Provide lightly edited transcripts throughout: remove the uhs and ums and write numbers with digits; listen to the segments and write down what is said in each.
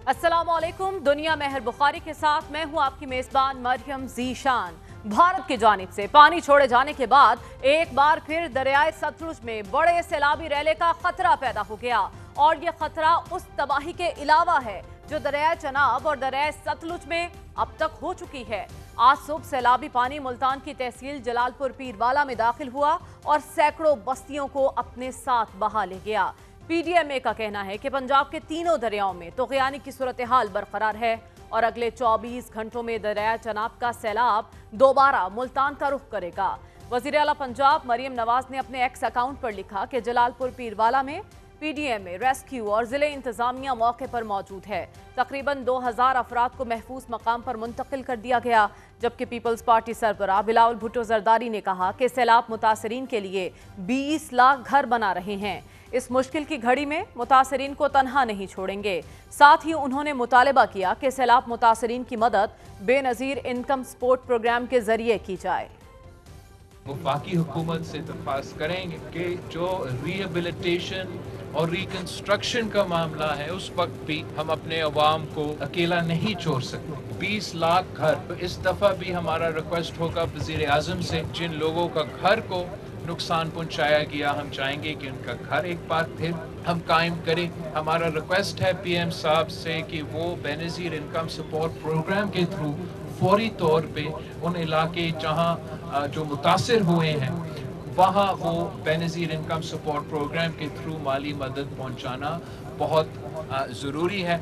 अस्सलाम वालेकुम। दुनिया मेहर बुखारी के साथ मैं हूं आपकी मेजबान मरियम ज़ीशान। भारत की जानिब से पानी छोड़े जाने के बाद एक बार फिर दरियाए सतलुज में बड़े सैलाबी रैले का खतरा पैदा हो गया और ये खतरा उस तबाही के अलावा है जो दरियाए चनाब और दरियाए सतलुज में अब तक हो चुकी है। आज सुबह सैलाबी पानी मुल्तान की तहसील जलालपुर पीरवाला में दाखिल हुआ और सैकड़ों बस्तियों को अपने साथ बहा ले गया। पीडीएमए का कहना है कि पंजाब के तीनों दरियाओं में तूफ़ानी की सूरत हाल बरकरार है और अगले 24 घंटों में दरिया चनाब का सैलाब दोबारा मुल्तान का रुख करेगा। वज़ीर आला पंजाब मरियम नवाज ने अपने एक्स अकाउंट पर लिखा कि जलालपुर पीरवाला में पीडीएमए, रेस्क्यू और जिले इंतजामिया मौके पर मौजूद है। तकरीबन 2000 अफराद को महफूज मकाम पर मुंतकिल कर दिया गया, जबकि पीपल्स पार्टी सरबराह बिलावल भुट्टो जरदारी ने कहा कि सैलाब मुतासरीन के लिए 20 लाख घर बना रहे हैं। इस मुश्किल की घड़ी में मुतासरीन को तन्हा नहीं छोड़ेंगे। साथ ही उन्होंने मुतालबा किया कि सैलाब मुतासरीन की मदद बेनज़ीर इनकम सपोर्ट प्रोग्राम के जरिए की जाए। वफाकी हुकूमत से दरख्वास्त करेंगे कि जो रिहेबिलिटेशन और रिकंस्ट्रक्शन का मामला है उस वक्त भी हम अपने अवाम को अकेला नहीं छोड़ सकते। 20 लाख घर, तो इस दफ़ा भी हमारा रिक्वेस्ट होगा वज़ीर आज़म से, जिन लोगों का घर को नुकसान पहुंचाया गया, हम चाहेंगे कि उनका घर एक बार फिर हम कायम करें। हमारा रिक्वेस्ट है पीएम साहब से कि वो बेनज़ीर इनकम सपोर्ट प्रोग्राम के थ्रू फौरी तौर पे उन इलाके जहां जो मुतासिर हुए हैं वहां वो बेनज़ीर इनकम सपोर्ट प्रोग्राम के थ्रू माली मदद पहुंचाना बहुत ज़रूरी है।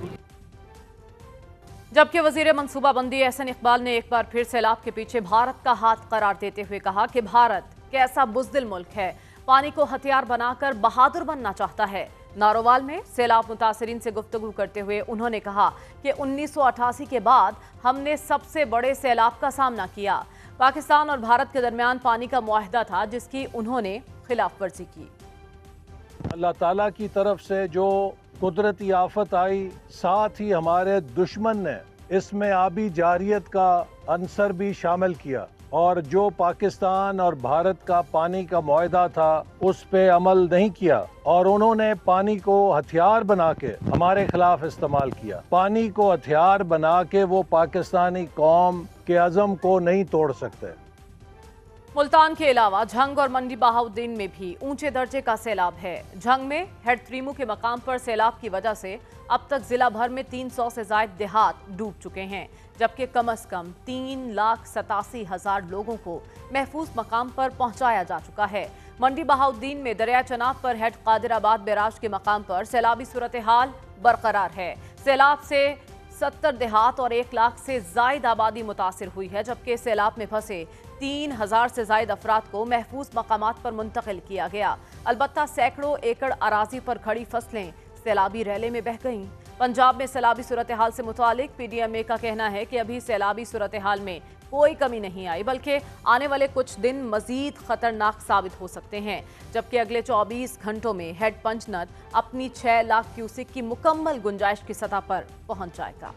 जबकि वज़ीर मनसूबाबंदी एहसन इकबाल ने एक बार फिर सैलाब के पीछे भारत का हाथ करार देते हुए कहा कि भारत कैसा बुज़दिल मुल्क है, पानी को हथियार बनाकर बहादुर बनना चाहता है। नारोवाल में सैलाब मुतासरीन से गुफ्तगू करते हुए उन्होंने कहा कि 1988 के बाद हमने सबसे बड़े सैलाब का सामना किया। पाकिस्तान और भारत के दरमियान पानी का मुआहदा था जिसकी उन्होंने खिलाफ वर्जी की। अल्लाह ताला की तरफ से जो कुदरती आफत आई, साथ ही हमारे दुश्मन ने इसमें आबी जारियत का अंसर भी शामिल किया और जो पाकिस्तान और भारत का पानी का मुआहदा था उस पे अमल नहीं किया और उन्होंने पानी को हथियार बना के हमारे खिलाफ इस्तेमाल किया। पानी को हथियार बना के वो पाकिस्तानी कौम के अज़म को नहीं तोड़ सकते। मुल्तान के अलावा झंग और मंडी बहाउद्दीन में भी ऊंचे दर्जे का सैलाब है। झंग में हेड त्रीमू के मकाम पर सैलाब की वजह से अब तक जिला भर में 300 से ज्यादा देहात डूब चुके हैं, जबकि कम से कम 3,87,000 लोगों को महफूज मकाम पर पहुंचाया जा चुका है। मंडी बहाउद्दीन में दरिया चनाब पर हेड कादिराबाद बैराज के मकाम पर सैलाबी सूरत हाल बरकरार है। सैलाब से 70 देहात और 1 लाख से जायद आबादी मुतासिर हुई है, जबकि सैलाब में फंसे 3000 से जायद अफराद को महफूज मकामात पर मुंतकिल किया गया। अलबत्ता सैकड़ों एकड़ अराजी पर खड़ी फसलें सैलाबी रैले में बह गईं। पंजाब में सैलाबी सूरत हाल से मुतालिक पीडीएमए का कहना है कि अभी सैलाबी सूरत हाल में कोई कमी नहीं आई, बल्कि आने वाले कुछ दिन मजीद खतरनाक साबित हो सकते हैं, जबकि अगले 24 घंटों में हेड पंचनद अपनी 6 लाख क्यूसिक की मुकम्मल गुंजाइश की सतह पर पहुंच जाएगा।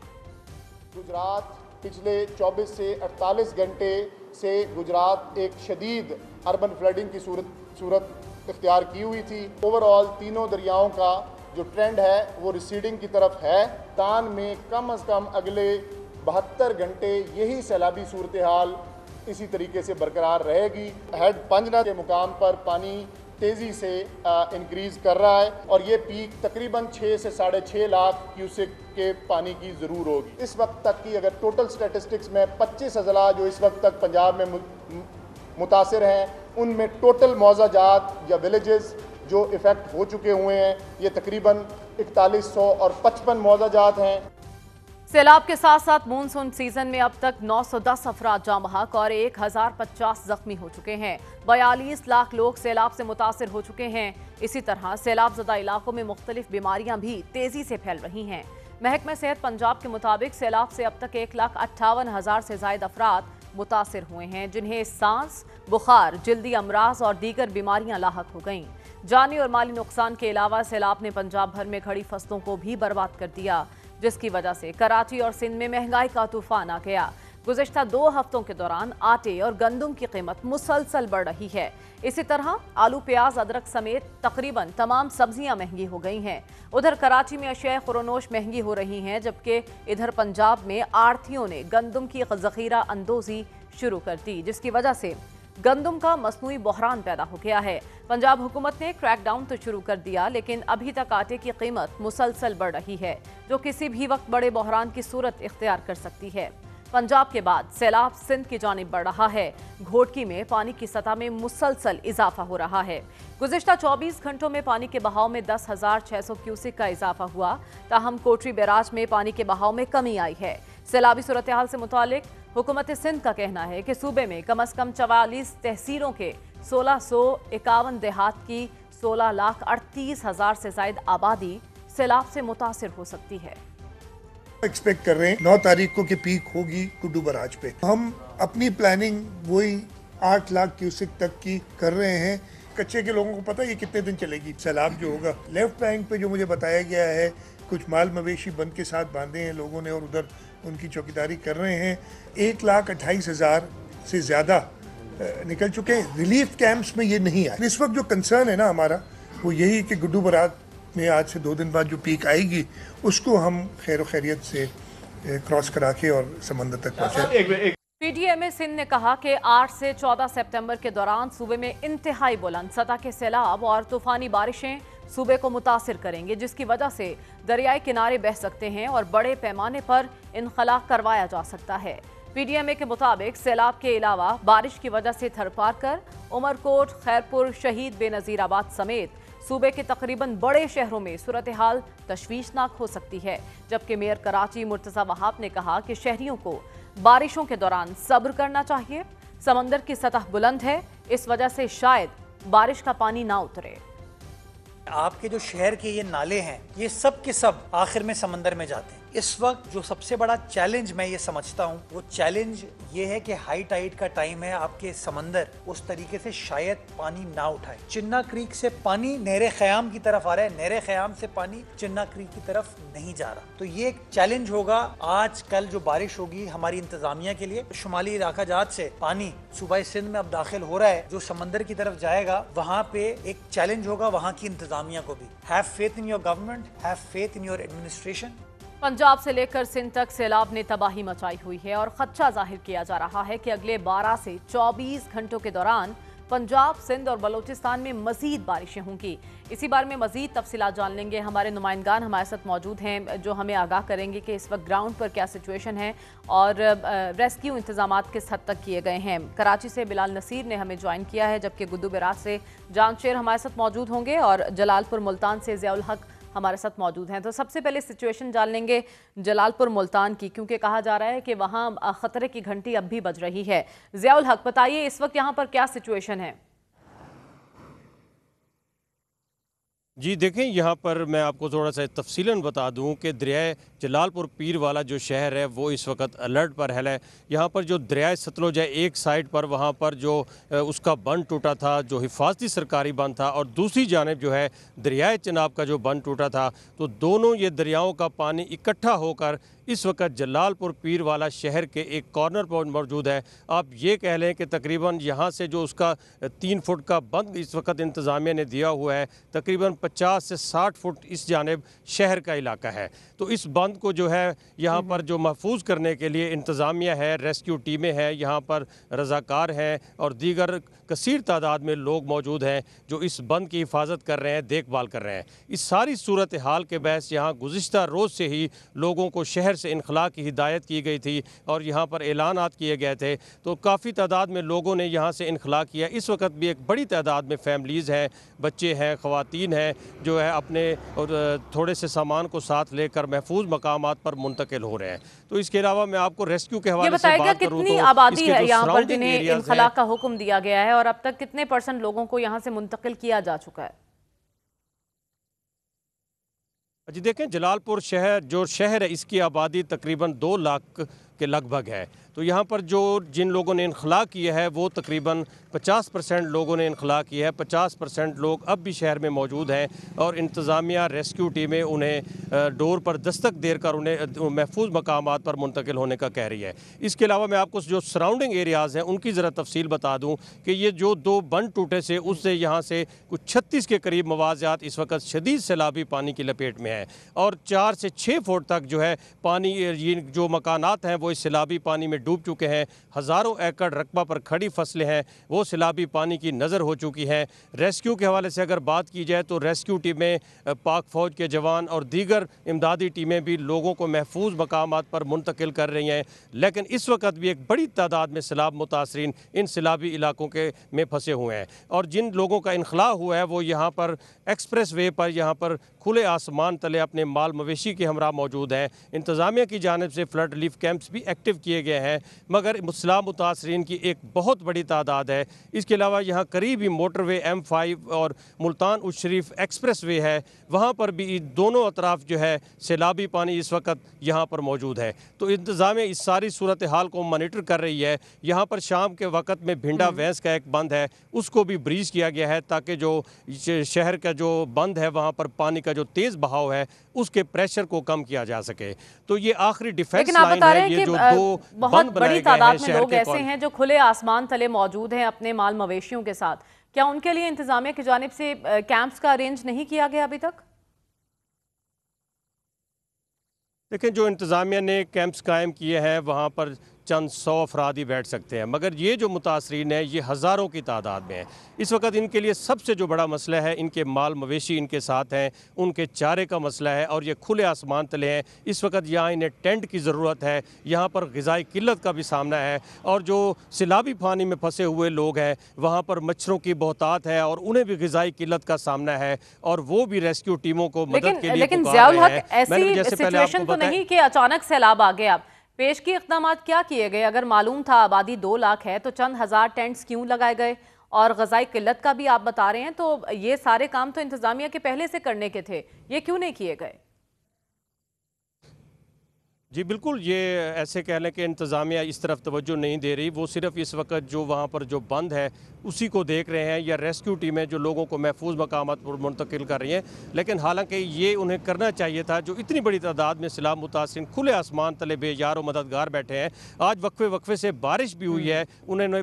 गुजरात पिछले 24 से 48 घंटे से गुजरात एक शदीद अर्बन फ्लडिंग की सूरत इख्तियार की हुई थी। ओवरऑल तीनों दरियाओं का जो ट्रेंड है वो रिसीडिंग की तरफ है। तान में कम से कम अगले 72 घंटे यही सैलाबी सूरत हाल इसी तरीके से बरकरार रहेगी। हेड पंजना के मुकाम पर पानी तेज़ी से इंक्रीज़ कर रहा है और ये पीक तकरीबन 6 से 6.5 लाख क्यूसेक के पानी की ज़रूर होगी। इस वक्त तक की अगर टोटल स्टैटिस्टिक्स में 25 अजला जो इस वक्त तक पंजाब में मुतासिर हैं, उनमें टोटल मौज़ाजात या विलेजेस जो इफ़ेक्ट हो चुके हुए हैं ये तकरीबन 4100 और 55 मौज़ाजात हैं। सैलाब के साथ साथ मानसून सीजन में अब तक 910 अफराद जाँ बहक और 1050 जख्मी हो चुके हैं। 42 लाख लोग सैलाब से मुतासिर हो चुके हैं। इसी तरह सैलाब ज़दा इलाकों में मुख्तलिफ बीमारियां भी तेजी से फैल रही हैं। महकमा सेहत पंजाब के मुताबिक सैलाब से अब तक 1,58,000 से ज़ायद अफराद मुतासिर हुए हैं, जिन्हें सांस, बुखार, जल्दी अमराज और दीगर बीमारियां लाहक हो गईं। जानी और माली नुकसान के अलावा सैलाब ने पंजाब भर में खड़ी फसलों को भी बर्बाद कर दिया, जिसकी वजह से कराची और सिंध में महंगाई का तूफान आ गया। गुज़िश्ता 2 हफ्तों के दौरान आटे और गंदम की कीमत मुसलसल बढ़ रही है। इसी तरह आलू, प्याज, अदरक समेत तकरीबन तमाम सब्जियां महंगी हो गई हैं। उधर कराची में अशिया खुरोनोश महंगी हो रही हैं, जबकि इधर पंजाब में आढ़तियों ने गंदम की ज़ख़ीरा अंदोज़ी शुरू कर दी, जिसकी वजह से गंदम का मसनूई बहरान पैदा हो गया है। पंजाब हुकूमत ने क्रैकडाउन तो शुरू कर दिया, लेकिन अभी तक आटे की कीमत मुसलसल बढ़ रही है, जो किसी भी वक्त बड़े बहरान की सूरत इख्तियार कर सकती है। पंजाब के बाद सैलाब सिंध की जानिब बढ़ रहा है। घोटकी में पानी की सतह में मुसलसल इजाफा हो रहा है। गुज़िश्ता 24 घंटों में पानी के बहाव में 10,600 क्यूसिक का इजाफा हुआ। ताहम कोटरी बैराज में पानी के बहाव में कमी आई है। सैलाबी सूरत हाल से मुतालिक हुकूमत सिंध का कहना है कि सूबे में कम अज कम 44 तहसीलों के 1651 देहात की 16,38,000 से ज्यादा आबादी सैलाब से मुतासिर हो सकती है। एक्सपेक्ट कर रहे हैं 9 तारीख को कि पीक होगी कुड्डू बराज पे। हम अपनी प्लानिंग वही 8 लाख क्यूसिक तक की कर रहे हैं। कच्चे के लोगों को पता है ये कितने दिन चलेगी सैलाब जो होगा। लेफ्ट बैंक पे जो मुझे बताया गया है, कुछ माल मवेशी बंद के साथ बांधे हैं लोगों ने और उधर उनकी चौकीदारी कर रहे हैं। 1,28,000 से ज़्यादा निकल चुके हैं। रिलीफ कैंप्स में ये नहीं आए। इस वक्त जो कंसर्न है ना हमारा, वो यही कि गुड्डू बराज में आज से 2 दिन बाद जो पीक आएगी उसको हम खैर खैरियत से क्रॉस करा के और समंदर तक पहुँचे। पीडीएमए सिंध ने कहा कि 8 से 14 सितंबर के दौरान सूबे में इंतहाई बुलंद सतह के सैलाब और तूफानी बारिशें सूबे को मुतासिर करेंगे, जिसकी वजह से दरियाई किनारे बह सकते हैं और बड़े पैमाने पर इनखला करवाया जा सकता है। पीडीएमए के मुताबिक सैलाब के अलावा बारिश की वजह से थरपारकर, उमरकोट, खैरपुर, शहीद बेनज़ीराबाद समेत सूबे के तकरीबन बड़े शहरों में सूरत हाल तशवीशनाक हो सकती है। जबकि मेयर कराची मुर्तज़ा वहाब ने कहा कि शहरियों को बारिशों के दौरान सब्र करना चाहिए। समंदर की सतह बुलंद है, इस वजह से शायद बारिश का पानी ना उतरे। आपके जो शहर के ये नाले हैं, ये सब के सब आखिर में समंदर में जाते हैं। इस वक्त जो सबसे बड़ा चैलेंज मैं ये समझता हूँ, वो चैलेंज ये है कि हाई टाइड का टाइम है। आपके समंदर उस तरीके से शायद पानी ना उठाए। चिन्ना क्रीक से पानी नहरे ख़याम की तरफ आ रहा है, नहरे ख़याम से पानी चिन्ना क्रीक की तरफ नहीं जा रहा। तो ये एक चैलेंज होगा आज कल जो बारिश होगी हमारी इंतजामिया के लिए। शुमाली इलाका जात से पानी सूबा सिंध में अब दाखिल हो रहा है, जो समंदर की तरफ जाएगा वहाँ पे एक चैलेंज होगा वहाँ की इंतजामिया को भी। Have faith in your government, have faith in your administration. Punjab से लेकर सिंध तक सैलाब ने तबाही मचाई हुई है और खदशा जाहिर किया जा रहा है कि अगले 12 से 24 घंटों के दौरान पंजाब, सिंध और बलोचिस्तान में मजीद बारिशें होंगी। इसी बारे में मजीद तफसीलात जान लेंगे। हमारे नुमाइंदगान हमारे साथ मौजूद हैं जो हमें आगाह करेंगे कि इस वक्त ग्राउंड पर क्या सिचुएशन है और रेस्क्यू इंतजामात किस हद तक किए गए हैं। कराची से बिलाल नसीर ने हमें ज्वाइन किया है, जबकि गुड्डू बैराज से जान शेर हमारे साथ मौजूद होंगे और जलालपुर मुल्तान से ज़ियाउल हक हमारे साथ मौजूद हैं। तो सबसे पहले सिचुएशन जान लेंगे जलालपुर मुल्तान की, क्योंकि कहा जा रहा है कि वहाँ खतरे की घंटी अब भी बज रही है। ज़ियाउल हक, बताइए इस वक्त यहाँ पर क्या सिचुएशन है? जी देखें, यहाँ पर मैं आपको थोड़ा सा तफसीलन बता दूँ कि दरियाए जलालपुर पीर वाला जो शहर है वो इस वक्त अलर्ट पर है। यहाँ पर जो दरियाए सतलुज है, एक साइड पर वहाँ पर जो उसका बंद टूटा था, जो हिफाजती सरकारी बंद था, और दूसरी जानिब जो है दरियाए चिनाब का जो बंद टूटा था, तो दोनों ये दरियाओं का पानी इकट्ठा होकर इस वक्त जलालपुर पीर वाला शहर के एक कॉर्नर पर मौजूद है। आप ये कह लें कि तकरीबन यहाँ से जो उसका 3 फुट का बंद इस वक्त इंतज़ामिया ने दिया हुआ है, तकरीबन 50 से 60 फुट इस जानिब शहर का इलाका है। तो इस बंद को जो है यहाँ पर जो महफूज करने के लिए इंतज़ामिया है, रेस्क्यू टीमें हैं, यहाँ पर रज़ाकार हैं और दीगर कसीर तादाद में लोग मौजूद हैं जो इस बंद की हिफाजत कर रहे हैं, देखभाल कर रहे हैं। इस सारी सूरत हाल के बहस यहाँ गुज़िश्ता रोज़ से ही लोगों को शहर से इनखला की हिदायत की गई थी और यहाँ पर ऐलानात किए गए थे। तो काफ़ी तादाद में लोगों ने यहाँ से इनखला किया। इस वक्त भी एक बड़ी तादाद में फैमिलीज़ हैं, बच्चे हैं, ख़वातीन हैं जो है अपने और थोड़े से सामान को साथ लेकर महफूज मकामात पर मुंतकिल हो रहे हैं। तो इसके अलावा मैं आपको रेस्क्यू के हवाले से बात करूँ तो आबादी है यहाँ पर जिन्हें इनखला का हुक्म दिया गया है और अब तक कितने % लोगों को यहाँ से मुंतकिल किया जा चुका है? जी देखें, जलालपुर शहर जो शहर है इसकी आबादी तकरीबन 2 लाख के लगभग है। तो यहाँ पर जिन लोगों ने इनखला किया है वो तकरीबन 50% लोगों ने इनखला किया है। 50% लोग अब भी शहर में मौजूद हैं और इंतज़ामिया रेस्क्यू टीमें उन्हें डोर पर दस्तक देकर उन्हें महफूज मकामात पर मुंतकिल होने का कह रही है। इसके अलावा मैं आपको जो सराउंडिंग एरियाज़ हैं उनकी ज़रा तफसील बता दूँ कि ये जो 2 बंद टूटे से उससे यहाँ से कुछ 36 के करीब मवाज़ात इस वक्त शदीद सैलाबी पानी की लपेट में हैं और 4 से 6 फुट तक जो है पानी, ये जो मकानात हैं वो इस सैलाबी पानी में डूब चुके हैं। हज़ारों एकड़ रकबा पर खड़ी फसलें हैं वो सैलाबी पानी की नज़र हो चुकी हैं। रेस्क्यू के हवाले से अगर बात की जाए तो रेस्क्यू टीमें, पाक फ़ौज के जवान और दीगर इमदादी टीमें भी लोगों को महफूज मकामात पर मुंतकिल कर रही हैं, लेकिन इस वक्त भी एक बड़ी तादाद में सैलाब मुतासरीन इन सैलाबी इलाकों में फंसे हुए हैं और जिन लोगों का इनखला हुआ है वो यहाँ पर एक्सप्रेस वे पर यहाँ पर खुले आसमान तले अपने माल मवेशी के हमरा मौजूद हैं। इंतज़ामिया की जानिब से फ्लड रिलीफ कैंप्स भी एक्टिव किए गए हैं, मगर सैलाब मुतासरीन की एक बहुत बड़ी तादाद है। इसके अलावा यहाँ करीब ही मोटरवे M5 और मुल्तान उस शरीफ एक्सप्रेस वे है, वहाँ पर भी दोनों अतराफ जो है सैलाबी पानी इस वक्त यहाँ पर मौजूद है। तो इंतज़ामिया इस सारी सूरत हाल को मॉनिटर कर रही है। यहाँ पर शाम के वक्त में भिंडा वैंस का एक बंद है उसको भी ब्रीच किया गया है ताकि जो शहर का जो बंद है वहाँ पर पानी का जो तेज़ बहाव है उसके प्रेशर को कम किया जा सके। तो ये आखिरी डिफेंस लाइन है, ये जो 2 बहुत बड़ी तादाद में लोग ऐसे शहर हैं जो खुले आसमान तले मौजूद हैं अपने माल मवेशियों के साथ। क्या उनके लिए इंतजामिया की जानिब से कैंप्स का अरेंज नहीं किया गया अभी तक? देखें, जो इंतज़ामिया ने कैंप्स कायम किए हैं वहाँ पर चंद 100 अफराद ही बैठ सकते हैं, मगर ये जो मुतासरीन है ये हज़ारों की तादाद में है। इस वक्त इनके लिए सबसे जो बड़ा मसला है, इनके माल मवेशी इनके साथ हैं, उनके चारे का मसला है और ये खुले आसमान तले हैं। इस वक्त यहाँ इन्हें टेंट की ज़रूरत है, यहाँ पर ग़िज़ाई किल्लत का भी सामना है और जो सैलाबी पानी में फंसे हुए लोग हैं वहाँ पर मच्छरों की बहुतात है और उन्हें भी ग़िज़ाई किल्लत का सामना है और वो भी रेस्क्यू टीमों को मदद के लिए लेकिन पुकार ज़ियाउल रहे हक, हैं। ऐसी सिचुएशन तो नहीं कि अचानक सैलाब आ गया। पेश की इक़दाम क्या किए गए? अगर मालूम था आबादी 2 लाख है तो चंद हज़ार टेंट्स क्यों लगाए गए? और ग़िज़ाई किल्लत का भी आप बता रहे हैं, तो ये सारे काम तो इंतज़ामिया के पहले से करने के थे, ये क्यों नहीं किए गए? जी बिल्कुल, ये ऐसे कह लें कि इंतज़ामिया इस तरफ तवज्जो नहीं दे रही, वो सिर्फ इस वक्त जो वहाँ पर जो बंद है उसी को देख रहे हैं, या रेस्क्यू टीमें जो लोगों को महफूज मकामात पर मुंतकिल कर रही हैं। लेकिन हालांकि ये उन्हें करना चाहिए था, जो इतनी बड़ी तादाद में सैलाब मुतासिरीन खुले आसमान तले बेयार व मददगार बैठे हैं। आज वक्फे से बारिश भी हुई है, उन्होंने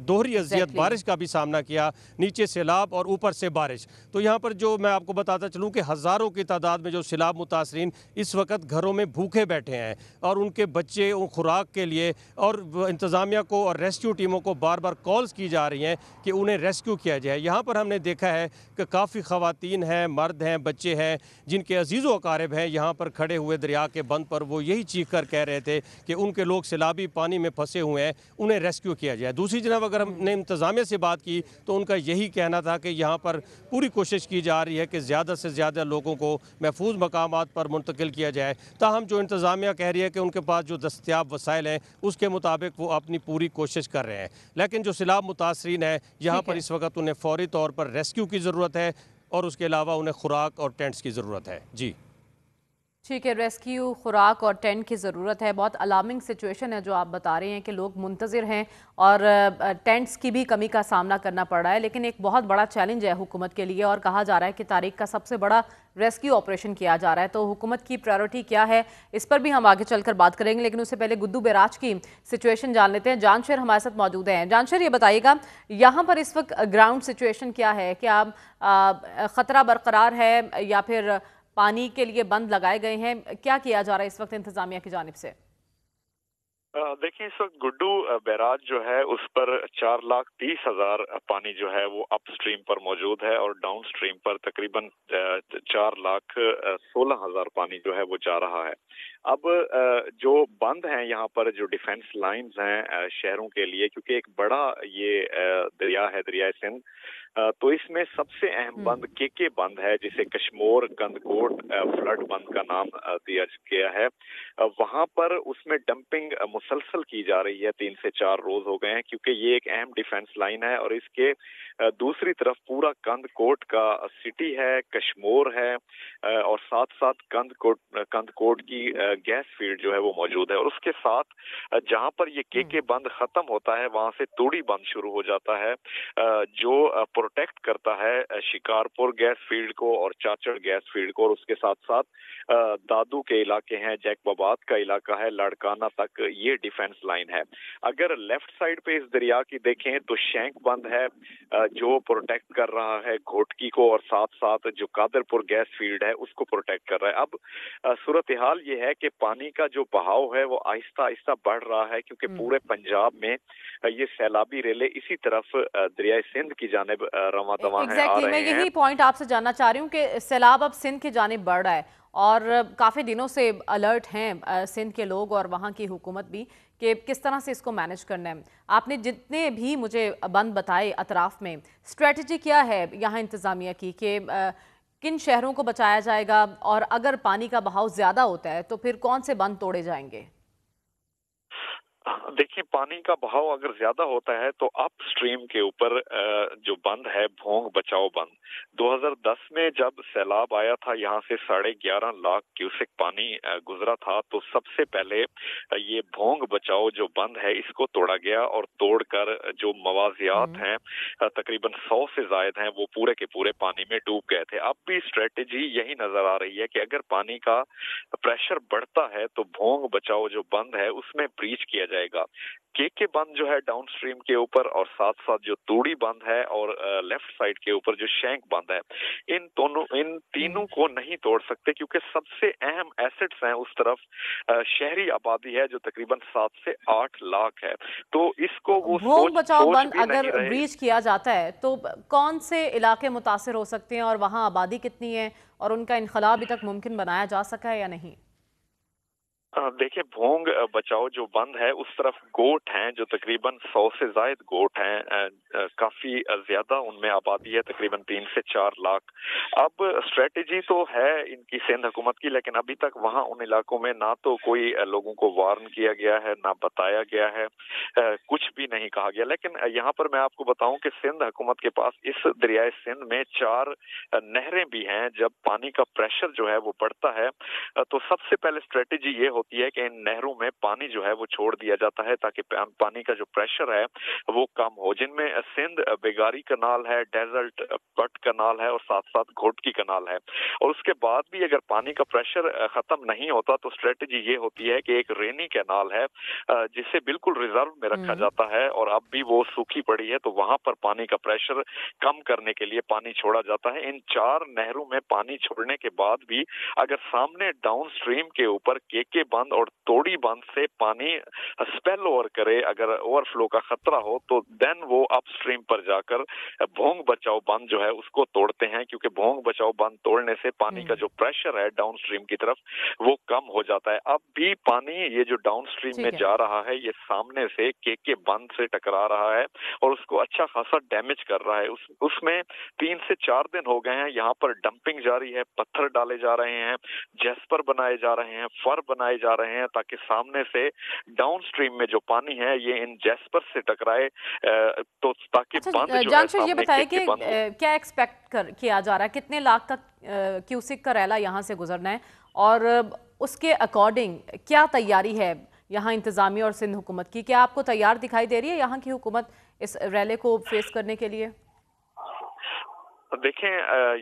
दोहरी अजियत बारिश का भी सामना किया, नीचे सैलाब और ऊपर से बारिश। तो यहाँ पर जो मैं आपको बताता चलूँ कि हज़ारों की तादाद में जो सैलाब मुतासिरीन इस वक्त घरों में भूखे बैठे हैं और उनके बच्चे उन खुराक के लिए, और इंतज़ामिया को और रेस्क्यू टीमों को बार बार कॉल्स की जा रही हैं कि उन्हें रेस्क्यू किया जाए। यहाँ पर हमने देखा है कि काफ़ी ख़वातीन हैं, मर्द हैं, बच्चे हैं जिनके अजीज़ अकारिब हैं यहाँ पर खड़े हुए दरिया के बंद पर, वो यही चीख कर कह रहे थे कि उनके लोग सैलाबी पानी में फंसे हुए हैं, उन्हें रेस्क्यू किया जाए। दूसरी जनाब अगर हमने इंतज़ामिया से बात की तो उनका यही कहना था कि यहाँ पर पूरी कोशिश की जा रही है कि ज़्यादा से ज़्यादा लोगों को महफूज मकामात पर मुंतकिल किया जाए। ताहम जो इंतज़ामिया कह रही है कि उनके पास जो दस्तियाब वसाइल हैं उसके मुताबिक वो अपनी पूरी कोशिश कर रहे हैं, लेकिन जो सैलाब मुतासरीन है यहाँ पर इस वक्त उन्हें फौरी तौर पर रेस्क्यू की ज़रूरत है और उसके अलावा उन्हें खुराक और टेंट्स की ज़रूरत है। जी ठीक है, रेस्क्यू, खुराक और टेंट की ज़रूरत है। बहुत अलार्मिंग सिचुएशन है जो आप बता रहे हैं कि लोग मुंतज़िर हैं और टेंट्स की भी कमी का सामना करना पड़ रहा है, लेकिन एक बहुत बड़ा चैलेंज है हुकूमत के लिए और कहा जा रहा है कि तारीख का सबसे बड़ा रेस्क्यू ऑपरेशन किया जा रहा है। तो हुकूमत की प्रायोरिटी क्या है, इस पर भी हम आगे चलकर बात करेंगे, लेकिन उससे पहले गुड्डू बैराज की सिचुएशन जान लेते हैं। जानशेर हमारे साथ मौजूद हैं। जानशेर, ये बताइएगा यहाँ पर इस वक्त ग्राउंड सिचुएशन क्या है? क्या ख़तरा बरकरार है या फिर पानी के लिए बंद लगाए गए हैं? क्या किया जा रहा है इस वक्त इंतजामिया की जानिब से? देखिए, इस वक्त गुड्डू बैराज जो है उस पर 4,30,000 पानी जो है वो अप स्ट्रीम पर मौजूद है और डाउन स्ट्रीम पर तकरीबन 4,16,000 पानी जो है वो जा रहा है। अब जो बंद हैं यहाँ पर, जो डिफेंस लाइंस हैं शहरों के लिए, क्योंकि एक बड़ा ये दरिया है, दरिया सिंध, तो इसमें सबसे अहम बंद केके बंद है, जिसे कश्मोर कंदकोट फ्लड बंद का नाम दिया गया है। वहां पर उसमें डंपिंग मुसलसल की जा रही है, 3 से 4 रोज हो गए हैं, क्योंकि ये एक अहम डिफेंस लाइन है और इसके दूसरी तरफ पूरा कंदकोट का सिटी है, कश्मोर है और साथ साथ कंदकोट की गैस फील्ड जो है वो मौजूद है। और उसके साथ जहां पर ये केके बंद खत्म होता है वहां से तोड़ी बंद शुरू हो जाता है, जो प्रोटेक्ट करता है शिकारपुर गैस फील्ड को और चाचड़ गैस फील्ड को। और उसके साथ साथ दादू के इलाके हैं, जैकबाबाद का इलाका है, लाड़काना तक ये डिफेंस लाइन है। अगर लेफ्ट साइड पे इस दरिया की देखें तो शैंक बंद है जो प्रोटेक्ट कर रहा है घोटकी को, और साथ साथ जो कादरपुर गैस फील्ड है उसको प्रोटेक्ट कर रहा है। अब सूरत हाल ये है कि पानी का जो बहाव है वो आहिस्ता आहिस्ता बढ़ रहा है, क्योंकि पूरे पंजाब में ये सैलाबी रेले इसी तरफ दरिया सिंध की जानिब रवां दवां हैं, आ रहे मैं हैं। यही पॉइंट आपसे जानना चाह रही हूँ कि सैलाब अब सिंध की जानिब बढ़ रहा है और काफ़ी दिनों से अलर्ट हैं सिंध के लोग और वहाँ की हुकूमत भी कि किस तरह से इसको मैनेज करना है। आपने जितने भी मुझे बंद बताए अतराफ में, स्ट्रेटजी क्या है यहाँ इंतज़ामिया की कि किन शहरों को बचाया जाएगा, और अगर पानी का बहाव ज़्यादा होता है तो फिर कौन से बंद तोड़े जाएंगे? देखिए, पानी का बहाव अगर ज्यादा होता है तो अप स्ट्रीम के ऊपर जो बंद है भोंग बचाओ बंद, 2010 में जब सैलाब आया था यहाँ से 11.5 लाख क्यूसेक पानी गुजरा था, तो सबसे पहले ये भोंग बचाओ जो बंद है इसको तोड़ा गया और तोड़कर जो मवाजियात हैं तकरीबन 100 से ज्यादा हैं वो पूरे के पूरे पानी में डूब गए थे। अब भी स्ट्रेटेजी यही नजर आ रही है कि अगर पानी का प्रेशर बढ़ता है तो भोंग बचाओ जो बंद है उसमें ब्रीच किया जाएगा। केके बंद जो है डाउन स्ट्रीम के ऊपर, और साथ साथ जो तूड़ी बंद है और लेफ्ट साइड के ऊपर जो शैंक बंद है, इन तीनों को नहीं तोड़ सकते, क्योंकि सबसे अहम एसेट्स हैं उस तरफ शहरी आबादी है जो तकरीबन 7 से 8 लाख है। तो इसको वो भोंग बचाओ सोच बंद भी अगर नहीं रहे। ब्रीच किया जाता है तो कौन से इलाके मुतासिर हो सकते हैं और वहाँ आबादी कितनी है और उनका इनखला अभी तक मुमकिन बनाया जा सका है या नहीं? देखिए, भोंग बचाओ जो बंद है उस तरफ गोट हैं जो तकरीबन 100 से ज्यादा गोट हैं, काफी ज्यादा उनमें आबादी है, तकरीबन 3 से 4 लाख। अब स्ट्रेटेजी तो है इनकी सिंध हुकूमत की, लेकिन अभी तक वहां उन इलाकों में ना तो कोई लोगों को वार्न किया गया है, ना बताया गया है, कुछ भी नहीं कहा गया। लेकिन यहाँ पर मैं आपको बताऊं कि सिंध हुकूमत के पास इस दरियाए सिंध में 4 नहरें भी हैं। जब पानी का प्रेशर जो है वो बढ़ता है तो सबसे पहले स्ट्रेटेजी ये होती है कि इन नहरों में पानी जो है वो छोड़ दिया जाता है ताकि पानी का जो प्रेशर है वो कम हो, जिनमें सिंध बेगारी कनाल है, डेजर्ट बट कनाल है और साथ साथ घोटकी कनाल है। और उसके बाद भी अगर पानी का प्रेशर खत्म नहीं होता तो स्ट्रेटेजी ये होती है कि एक रेनी कैनाल है जिसे बिल्कुल रिजर्व में रखा जाता है और अब भी वो सूखी पड़ी है, तो वहां पर पानी का प्रेशर कम करने के लिए पानी छोड़ा जाता है। इन 4 नहरों में पानी छोड़ने के बाद भी अगर सामने डाउन स्ट्रीम के ऊपर केके बंद और तोड़ी बंद से पानी स्पेल ओवर करे, अगर ओवरफ्लो का खतरा हो, तो देन वो अप स्ट्रीम पर जाकर भोंग बचाओ बंद जो है उसको तोड़ते हैं, क्योंकि भोंग बचाओ बंद तोड़ने से पानी का जो प्रेशर है डाउन स्ट्रीम की तरफ वो कम हो जाता है। अब भी पानी ये जो डाउन स्ट्रीम में जा रहा है ये सामने से केके बंद से टकरा रहा है और उसको अच्छा खासा डैमेज कर रहा है। उसमें 3 से 4 दिन हो गए हैं, यहाँ पर डंपिंग जारी है, पत्थर डाले जा रहे हैं, जेस्पर बनाए जा रहे हैं, फर बनाए जा रहे हैं ताकि सामने से डाउन स्ट्रीम में जो पानी है ये इन जेस्पर से टकराए, तो ताकि बंद जो है सामने ये बताइए कि क्या एक्सपेक्ट किया जा रहा है, कितने लाख का क्यूसिक का रैला यहाँ से गुजरना है और उसके अकॉर्डिंग क्या तैयारी है यहाँ इंतजामिया और सिंध हुकूमत की? क्या आपको तैयार दिखाई दे रही है यहाँ की हुकूमत इस रैले को फेस करने के लिए? देखें,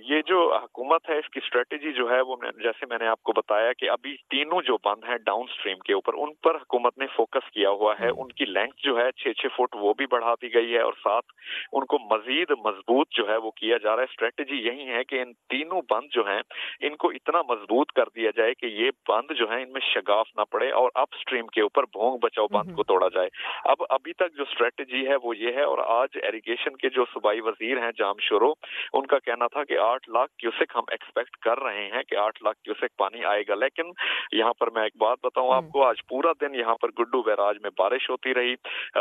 ये जो हुकूमत है इसकी स्ट्रेटेजी जो है वो जैसे मैंने आपको बताया कि अभी तीनों जो बंद हैं डाउन स्ट्रीम के ऊपर उन पर हुकूमत ने फोकस किया हुआ है। उनकी लेंथ जो है 6-6 फुट वो भी बढ़ा दी गई है और साथ उनको मजीद मजबूत जो है वो किया जा रहा है। स्ट्रेटेजी यही है कि इन तीनों बंद जो हैं इनको इतना मजबूत कर दिया जाए कि ये बंद जो है इनमें शगाफ ना पड़े और अप स्ट्रीम के ऊपर भोंग बचाओ बंद को तोड़ा जाए। अब अभी तक जो स्ट्रेटेजी है वो ये है, और आज इरिगेशन के जो सूबाई वजीर हैं जाम शुरो उनका कहना था कि 8 लाख क्यूसेक हम एक्सपेक्ट कर रहे हैं कि 8 लाख क्यूसेक पानी आएगा। लेकिन यहाँ पर मैं एक बात बताऊं आपको, आज पूरा दिन यहाँ पर गुड्डू बैराज में बारिश होती रही।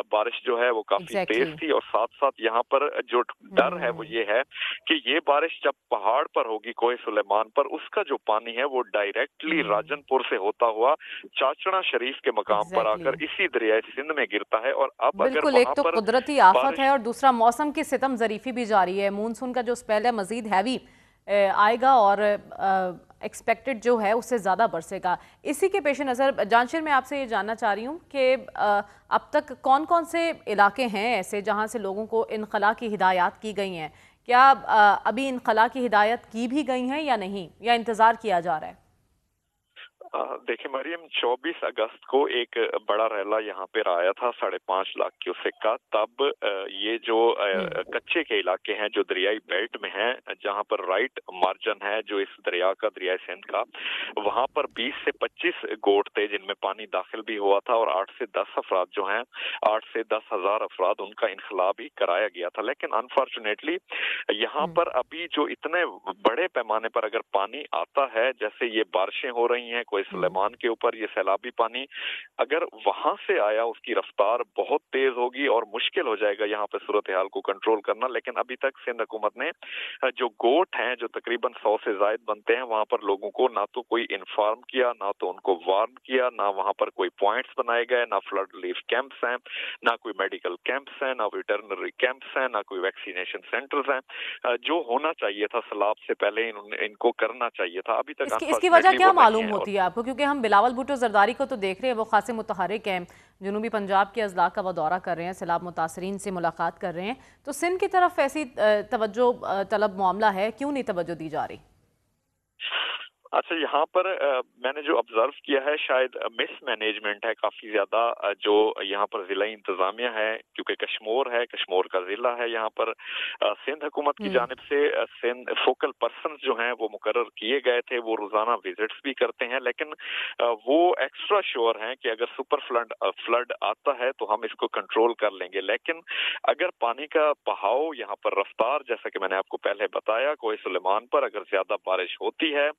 बारिश जो है वो काफी तेज थी, और साथ साथ यहाँ पर जो डर है वो ये है कि ये बारिश जब पहाड़ पर होगी कोहे सुलेमान पर, उसका जो पानी है वो डायरेक्टली राजनपुर से होता हुआ चाचड़ा शरीफ के मकाम पर आकर इसी दरियाए सिंध में गिरता है। और अब बिल्कुल, एक तो कुदरती आफत है और दूसरा मौसम की सितम जरीफी भी जारी है। मानसून का जो स्पेल है मजीद हैवी आएगा और एक्सपेक्टेड जो है उससे ज़्यादा बरसेगा। इसी के पेश नज़र जानशीर मैं आपसे ये जानना चाह रही हूँ कि अब तक कौन कौन से इलाके हैं ऐसे जहाँ से लोगों को इनखला की हिदायत की गई हैं? क्या अभी इनखला की हिदायत की भी गई हैं या नहीं, या इंतज़ार किया जा रहा है? देखिए मरियम, 24 अगस्त को एक बड़ा रैला यहाँ पे आया था 5.5 लाख क्यूसेक का। तब ये जो कच्चे के इलाके हैं जो दरियाई बेल्ट में हैं, जहाँ पर राइट मार्जिन है जो इस दरिया का, दरियाई सिंध का, वहाँ पर 20 से 25 गोट थे जिनमें पानी दाखिल भी हुआ था, और 8 से 10 अफराद जो हैं, 8 से 10 हजार अफराद, उनका इनखला भी कराया गया था। लेकिन अनफॉर्चुनेटली यहाँ पर अभी जो इतने बड़े पैमाने पर अगर पानी आता है, जैसे ये बारिशें हो रही हैं सुलेमान के ऊपर, ये सैलाबी पानी अगर वहां से आया उसकी रफ्तार बहुत तेज होगी और मुश्किल हो जाएगा यहाँ पे सूरत हाल को कंट्रोल करना। लेकिन अभी तक सिंध हुकूमत ने जो गोट हैं जो तकरीबन 100 से ज्यादा बनते हैं, वहां पर लोगों को ना तो कोई इन्फॉर्म किया, ना तो उनको वार्न किया, ना वहां पर कोई पॉइंट्स बनाए गए, ना फ्लड रिलीफ कैंप्स हैं, ना कोई मेडिकल कैंप्स हैं, ना वेटरनरी कैंप्स हैं, ना कोई वैक्सीनेशन सेंटर्स हैं। जो होना चाहिए था सैलाब से पहले इनको करना चाहिए था। अभी तक इसकी वजह क्या मालूम होती है आपको? क्योंकि हम बिलावल भुट्टो जरदारी को तो देख रहे हैं, वो खासे मुतहरिक हैं, जनूबी पंजाब के अजला का वो दौरा कर रहे हैं, सैलाब मुतासरीन से मुलाकात कर रहे हैं, तो सिंध की तरफ ऐसी तवज्जो तलब मामला है, क्यों नहीं तवज्जो दी जा रही? अच्छा, यहाँ पर मैंने जो ऑब्जर्व किया है शायद मिसमैनेजमेंट है काफी ज्यादा जो यहाँ पर जिला इंतजामिया है, क्योंकि कश्मीर है, कश्मीर का जिला है, यहाँ पर सिंध हुकूमत की जानिब से सिंध फोकल पर्सन जो हैं वो मुकर्रर किए गए थे, वो रोजाना विजिट्स भी करते हैं, लेकिन वो एक्स्ट्रा श्योर हैं कि अगर सुपर फ्लड आता है तो हम इसको कंट्रोल कर लेंगे। लेकिन अगर पानी का बहाव यहाँ पर रफ्तार, जैसा कि मैंने आपको पहले बताया, कोहे सुलेमान पर अगर ज्यादा बारिश होती है,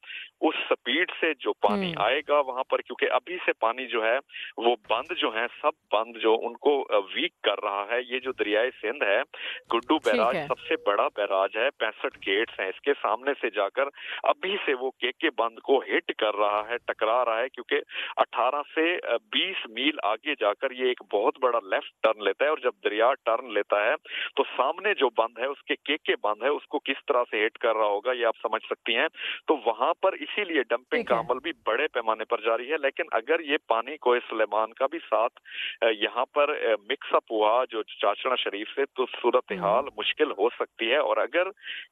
उस स्पीड से जो पानी आएगा वहां पर, क्योंकि अभी से पानी जो है वो बंद जो है, सब बंद जो उनको वीक कर रहा है। ये जो दरियाए सिंध है, गुड्डू बैराज सबसे बड़ा बैराज है, 65 गेट्स हैं इसके, सामने से जाकर अभी से वो के बंद को हिट कर रहा है, टकरा रहा है, क्योंकि 18 से 20 मील आगे जाकर ये एक बहुत बड़ा लेफ्ट टर्न लेता है, और जब दरिया टर्न लेता है तो सामने जो बंद है उसके के बंद है, उसको किस तरह से हिट कर रहा होगा ये आप समझ सकती हैं। तो वहां पर इसीलिए डंपिंग का अमल भी बड़े पैमाने पर जारी है। लेकिन अगर ये पानी कोहे सुलेमान का भी साथ यहाँ पर मिक्सअप हुआ जो चाचड़ा शरीफ से, तो सूरत हाल मुश्किल हो सकती है। और अगर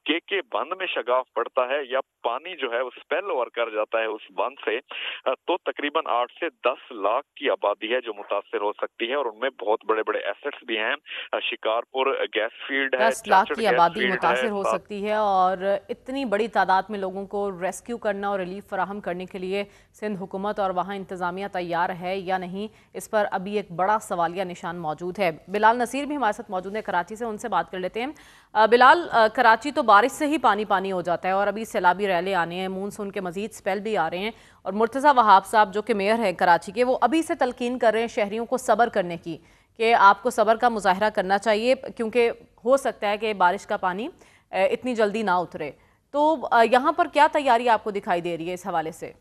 के बंद में शगाफ पड़ता है या पानी जो है वो स्पेल ओवर कर जाता है उस बंद से, तो तकरीबन 8 से 10 लाख की आबादी है जो मुतासिर हो सकती है, और उनमें बहुत बड़े बड़े एसेट्स भी हैं। शिकारपुर गैस फील्ड है, 10 लाख की आबादी मुतासिर हो सकती है, और इतनी बड़ी तादाद में लोगों को रेस्क्यू करना और रिलीफ फराहम करने के लिए सिंध हुकूमत और वहाँ इंतज़ामिया तैयार है या नहीं, इस पर अभी एक बड़ा सवालिया निशान मौजूद है। बिलाल नसीर भी हमारे साथ मौजूद है कराची से, उनसे बात कर लेते हैं। बिलाल, कराची तो बारिश से ही पानी पानी हो जाता है और अभी सैलाबी रैले आने हैं, मानसून के मजीद स्पेल भी आ रहे हैं, और मुर्तज़ा वहाब साहब जो कि मेयर हैं कराची के, वो अभी से तलकीन कर रहे हैं शहरियों को सब्र करने की, कि आपको सब्र का मुजाहरा करना चाहिए, क्योंकि हो सकता है कि बारिश का पानी इतनी जल्दी ना उतरे। तो यहाँ पर क्या तैयारी आपको दिखाई दे रही है इस हवाले से?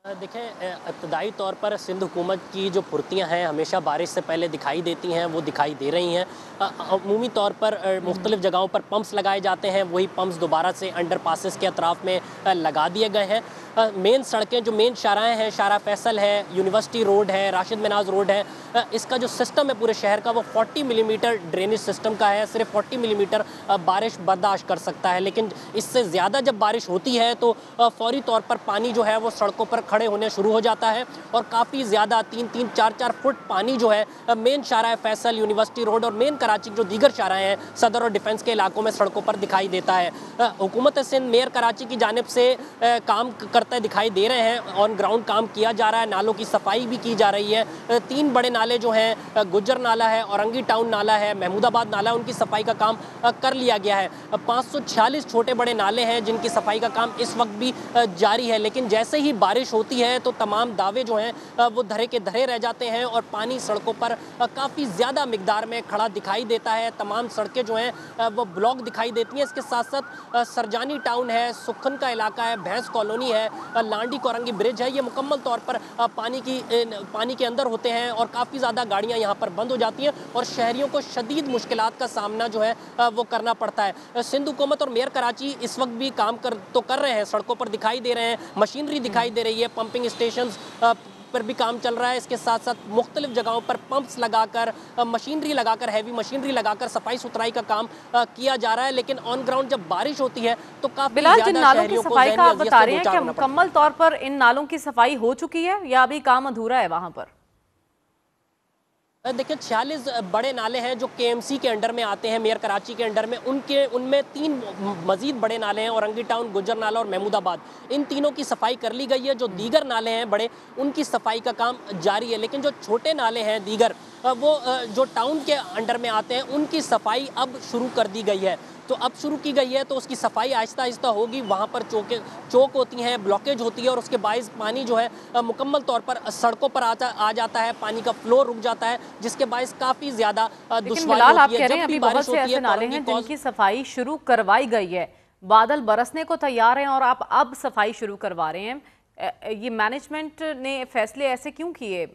देखें, इब्तदाई तौर पर सिंध हुकूमत की जो फुर्तियाँ हैं हमेशा बारिश से पहले दिखाई देती हैं, वो दिखाई दे रही हैं। अमूमी तौर पर मुख्तलिफ जगहों पर पंप्स लगाए जाते हैं, वही पंप्स दोबारा से अंडर पासेस के अतराफ़ में लगा दिए गए हैं। मेन सड़कें जो मेन शाराएँ हैं, शारा फैसल है, यूनिवर्सिटी रोड है, राशिद मिनाज रोड है, इसका जो सिस्टम है पूरे शहर का वो 40 मिलीमीटर ड्रेनेज सिस्टम का है। सिर्फ 40 मिलीमीटर बारिश बर्दाश्त कर सकता है, लेकिन इससे ज़्यादा जब बारिश होती है तो फौरी तौर पर पानी जो है वो सड़कों पर खड़े होने शुरू हो जाता है और काफ़ी ज़्यादा 3-3, 4-4 फुट पानी जो है मेन शाहराह फैसल, यूनिवर्सिटी रोड और मेन कराची जो दीगर शाहराएँ हैं सदर और डिफेंस के इलाकों में सड़कों पर दिखाई देता है। हुकूमत सिंध मेयर कराची की जानिब से काम करते दिखाई दे रहे हैं, ऑन ग्राउंड काम किया जा रहा है, नालों की सफाई भी की जा रही है। 3 बड़े नाले जो हैं गुज्जर नाला है, औरंगी टाउन नाला है, महमूदाबाद नाला है, उनकी सफाई का काम कर लिया गया है। 546 छोटे बड़े नाले हैं जिनकी सफाई का काम इस वक्त भी जारी है, लेकिन जैसे ही बारिश होती है तो तमाम दावे जो हैं वो धरे के धरे रह जाते हैं और पानी सड़कों पर काफ़ी ज़्यादा मिकदार में खड़ा दिखाई देता है। तमाम सड़कें जो हैं वो ब्लॉक दिखाई देती हैं। इसके साथ साथ सरजानी टाउन है, सुखन का इलाका है, भैंस कॉलोनी है, लांडी कोरंगी ब्रिज है, ये मुकम्मल तौर पर पानी के अंदर होते हैं और काफ़ी ज़्यादा गाड़ियाँ यहाँ पर बंद हो जाती हैं और शहरियों को शदीद मुश्किलात का सामना जो है वो करना पड़ता है। सिंध हुकूमत और मेयर कराची इस वक्त भी काम कर रहे हैं, सड़कों पर दिखाई दे रहे हैं, मशीनरी दिखाई दे रही है, पंपिंग स्टेशन पर भी काम चल रहा है। इसके साथ साथ मुख्तलिफ जगहों पर पंप्स लगाकर, मशीनरी लगाकर, हैवी मशीनरी लगाकर सफाई सुथराई का काम किया जा रहा है, लेकिन ऑन ग्राउंड जब बारिश होती है तो काफी ज़्यादा जिन नालों की सफाई का आप बता रहे हैं, क्या मुकम्मल तौर पर इन नालों की सफाई हो चुकी है या अभी काम अधूरा है वहां पर? देखिए 46 बड़े नाले हैं जो KMC के अंडर में आते हैं, मेयर कराची के अंडर में, उनमें 3 मजीद बड़े नाले हैं, औरंगी टाउन, गुज्जर नाला और महमूदाबाद। इन तीनों की सफाई कर ली गई है। जो दीगर नाले हैं बड़े, उनकी सफाई का काम जारी है, लेकिन जो छोटे नाले हैं दीगर वो जो टाउन के अंडर में आते हैं उनकी सफाई अब शुरू कर दी गई है। तो अब शुरू की गई है तो उसकी सफाई आहिस्ता आहिस्ता होगी। वहाँ पर चौक होती हैं, ब्लॉकेज होती है और उसके बायस पानी जो है मुकम्मल तौर पर सड़कों पर आ जाता है, पानी का फ्लो रुक जाता है, जिसके बायस काफ़ी ज़्यादा दुश्वारी होती है। जब भी बारिश होती है नाले हैं जिनकी सफाई शुरू करवाई गई है, बादल बरसने को तैयार हैं और आप अब सफाई शुरू करवा रहे हैं, ये मैनेजमेंट ने फैसले ऐसे क्यों किए?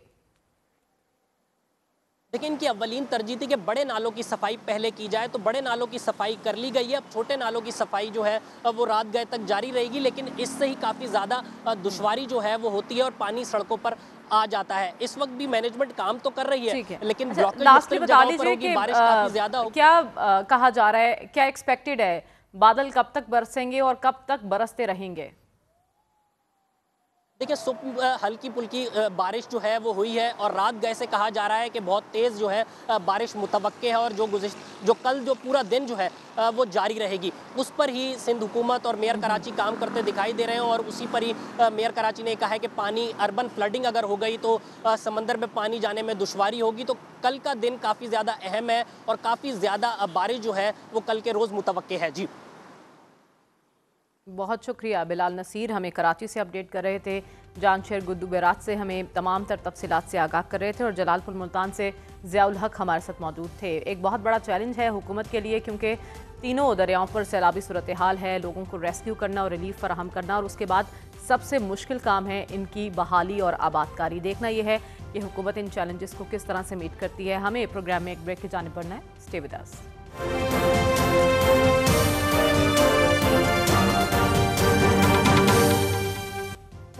लेकिन इनकी अव्वलीन तरजीह थी कि बड़े नालों की सफाई पहले की जाए, तो बड़े नालों की सफाई कर ली गई है। अब छोटे नालों की सफाई जो है वो रात गए तक जारी रहेगी, लेकिन इससे ही काफ़ी ज़्यादा दुश्वारी जो है वो होती है और पानी सड़कों पर आ जाता है। इस वक्त भी मैनेजमेंट काम तो कर रही है, लेकिन लास्ट में बता लीजिए कि बारिश काफ़ी ज़्यादा होगी। क्या कहा जा रहा है, क्या एक्सपेक्टेड है, बादल कब तक बरसेंगे और कब तक बरसते रहेंगे? देखिए सुबह हल्की पुल्की बारिश जो है वो हुई है और रात गए से कहा जा रहा है कि बहुत तेज़ जो है बारिश मुतवक्के है और जो कल जो पूरा दिन जो है वो जारी रहेगी, उस पर ही सिंध हुकूमत और मेयर कराची काम करते दिखाई दे रहे हैं। और उसी पर ही मेयर कराची ने कहा है कि पानी अर्बन फ्लडिंग अगर हो गई तो समंदर में पानी जाने में दुश्वारी होगी। तो कल का दिन काफ़ी ज़्यादा अहम है और काफ़ी ज़्यादा बारिश जो है वो कल के रोज़ मुतवक्के है। जी बहुत शुक्रिया बिलाल नसीर, हमें कराची से अपडेट कर रहे थे। जानशेर गुड्डू बैराज से हमें तमाम तर तफसीलात से आगाह कर रहे थे और जलालपुर मुल्तान से ज़ियाउल हक हमारे साथ मौजूद थे। एक बहुत बड़ा चैलेंज है हुकूमत के लिए, क्योंकि तीनों दरियाओं पर सैलाबी सूरत हाल है, लोगों को रेस्क्यू करना और रिलीफ फराहम करना, और उसके बाद सबसे मुश्किल काम है इनकी बहाली और आबादकारी। देखना यह है कि हुकूमत इन चैलेंजेस को किस तरह से मीट करती है। हमें प्रोग्राम में एक ब्रेक की जानिब बढ़ना है। Stay with us.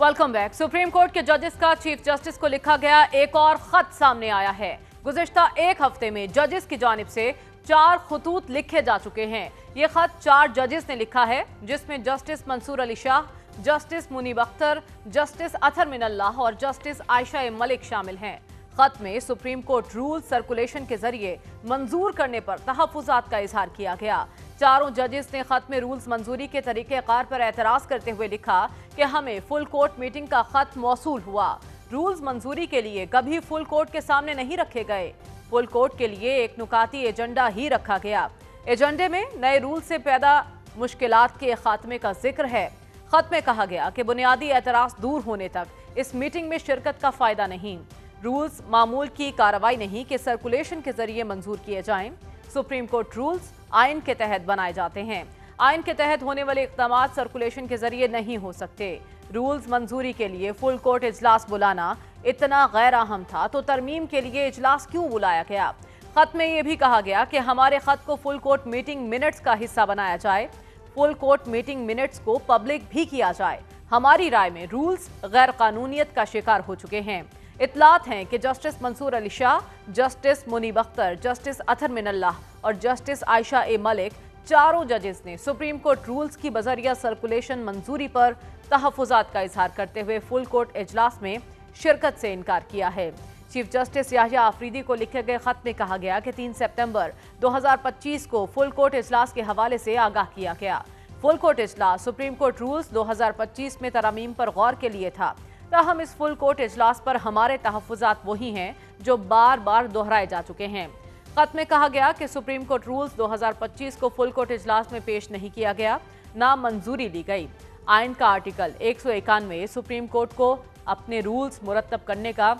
Welcome back. Supreme court के जजेस का चीफ जस्टिस को लिखा गया एक और खत सामने आया है। गुज़िश्ता एक हफ्ते में जजेस की जानिब से 4 खतूत लिखे जा चुके हैं। ये खत 4 जजेस ने लिखा है, जिसमें justice Mansoor Ali Shah, justice Munib Akhtar, justice Athar Minallah और जस्टिस आयशा ए मलिक शामिल हैं। खत में सुप्रीम कोर्ट रूल सर्कुलेशन के जरिए मंजूर करने पर तहफ़्फ़ुज़ात का इजहार किया गया। चारों जजेस ने खत में रूल्स मंजूरी के तरीक़ेकार पर एतराज़ करते हुए लिखा कि हमें फुल कोर्ट मीटिंग का खत मौसूल हुआ। रूल्स मंजूरी के लिए कभी फुल कोर्ट के सामने नहीं रखे गए। फुल कोर्ट के लिए एक नुकाती एजेंडा ही रखा गया। एजेंडे में नए रूल से पैदा मुश्किलात के खात्मे का जिक्र है। खत में कहा गया कि बुनियादी एतराज़ दूर होने तक इस मीटिंग में शिरकत का फ़ायदा नहीं। रूल्स मामूल की कार्रवाई नहीं कि सर्कुलेशन के जरिए मंजूर किए जाएं। सुप्रीम कोर्ट रूल्स आइन के तहत बनाए जाते हैं। आइन के तहत होने वाले इक़दाम सर्कुलेशन के जरिए नहीं हो सकते। रूल्स मंजूरी के लिए फुल कोर्ट इजलास बुलाना इतना गैर अहम था तो तरमीम के लिए इजलास क्यों बुलाया गया। खत में यह भी कहा गया कि हमारे खत को फुल कोर्ट मीटिंग मिनट्स का हिस्सा बनाया जाए, फुल कोर्ट मीटिंग मिनट्स को पब्लिक भी किया जाए। हमारी राय में रूल्स गैर कानूनियत का शिकार हो चुके हैं। इतलात हैं कि justice Mansoor Ali Shah, justice Munib Akhtar, justice Athar Minallah और जस्टिस आयशा ए मलिक, चारों जजेस ने सुप्रीम कोर्ट रूल्स की बजरिया सर्कुलेशन मंजूरी पर तहफ़्फ़ुज़ात का इजहार करते हुए फुल कोर्ट इजलास में शिरकत से इनकार किया है। चीफ जस्टिस याहिया आफरीदी को लिखे गए खत में कहा गया कि 3 सितंबर 2025 को फुल कोर्ट इजलास के हवाले से आगाह किया गया। फुल कोर्ट इजलास सुप्रीम कोर्ट रूल्स 2025 में तरमीम पर गौर के लिए था। ताहम इस फुल कोर्ट इजलास पर हमारे तहफ़्फ़ुज़ात वही हैं जो बार बार दोहराए जा चुके हैं। खत में कहा गया कि सुप्रीम कोर्ट रूल्स 2025 को फुल कोर्ट इजलास में पेश नहीं किया गया, ना मंजूरी ली गई। आइन का आर्टिकल 191 सुप्रीम कोर्ट को अपने रूल्स मुरतब करने का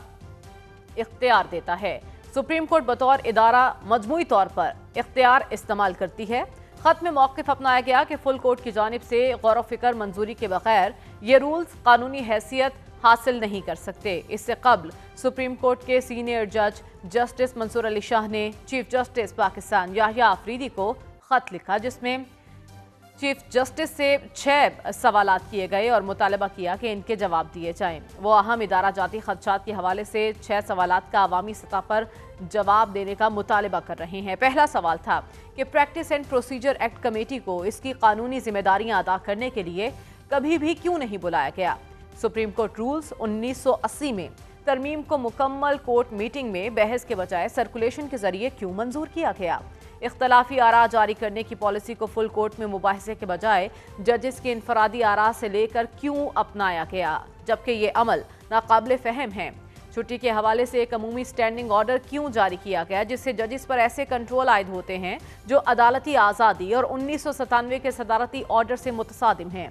इख्तियार देता है। सुप्रीम कोर्ट बतौर इदारा मजमूई तौर पर इख्तियार इस्तेमाल करती है। खत में मौक़िफ़ अपनाया गया कि फुल कोर्ट की जानिब से गौर व फिक्र मंजूरी के बगैर ये रूल्स कानूनी हैसियत हासिल नहीं कर सकते। इससे कबल सुप्रीम कोर्ट के सीनियर जज जस्टिस मंसूर अली शाह ने चीफ जस्टिस पाकिस्तान याहिया आफरीदी को खत लिखा, जिसमें चीफ जस्टिस से 6 सवालात किए गए और मुतालबा किया कि इनके जवाब दिए जाएं। वो अहम इदारा जाती खदशात के हवाले से 6 सवालात का अवामी सतह पर जवाब देने का मुतालबा कर रहे हैं। पहला सवाल था कि practice and procedure act committee को इसकी कानूनी जिम्मेदारियां अदा करने के लिए कभी भी क्यों नहीं बुलाया गया। सुप्रीम कोर्ट रूल्स 1980 में तरमीम को मुकम्मल कोर्ट मीटिंग में बहस के बजाय सर्कुलेशन के जरिए क्यों मंजूर किया गया। इख्तलाफी आरा जारी करने की पॉलिसी को फुल कोर्ट में मुबाहिसे के बजाय जजेस के इनफरादी आरा से लेकर क्यों अपनाया गया, जबकि ये अमल नाकाबिल फ़हम है। छुट्टी के हवाले से एक अमूमी स्टैंडिंग ऑर्डर क्यों जारी किया गया जिससे जजेस पर ऐसे कंट्रोल आयद होते हैं जो अदालती आज़ादी और 1997 के सदारती ऑर्डर से मुतसादिम हैं।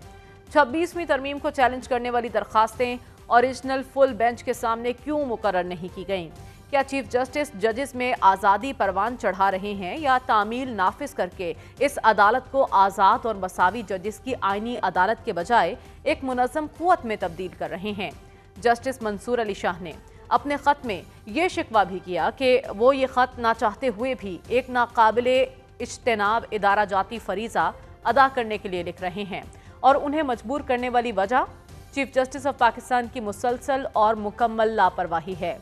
26वीं तरमीम को चैलेंज करने वाली दरखास्तें ओरिजिनल फुल बेंच के सामने क्यों मुकर्रर नहीं की गईं। क्या चीफ जस्टिस जजेस में आज़ादी परवान चढ़ा रहे हैं या तामील नाफिज करके इस अदालत को आज़ाद और मसावी जजेस की आईनी अदालत के बजाय एक मुनज़्ज़म क़ुव्वत में तब्दील कर रहे हैं। जस्टिस मंसूर अली शाह ने अपने ख़त में ये शिकवा भी किया कि वो ये ख़त ना चाहते हुए भी एक नाकाबिले इज्तनाब इदारा जाती फरीज़ा अदा करने के लिए लिख रहे हैं और उन्हें मजबूर करने वाली वजह चीफ जस्टिस ऑफ पाकिस्तान की मुसलसल और मुकम्मल लापरवाही है।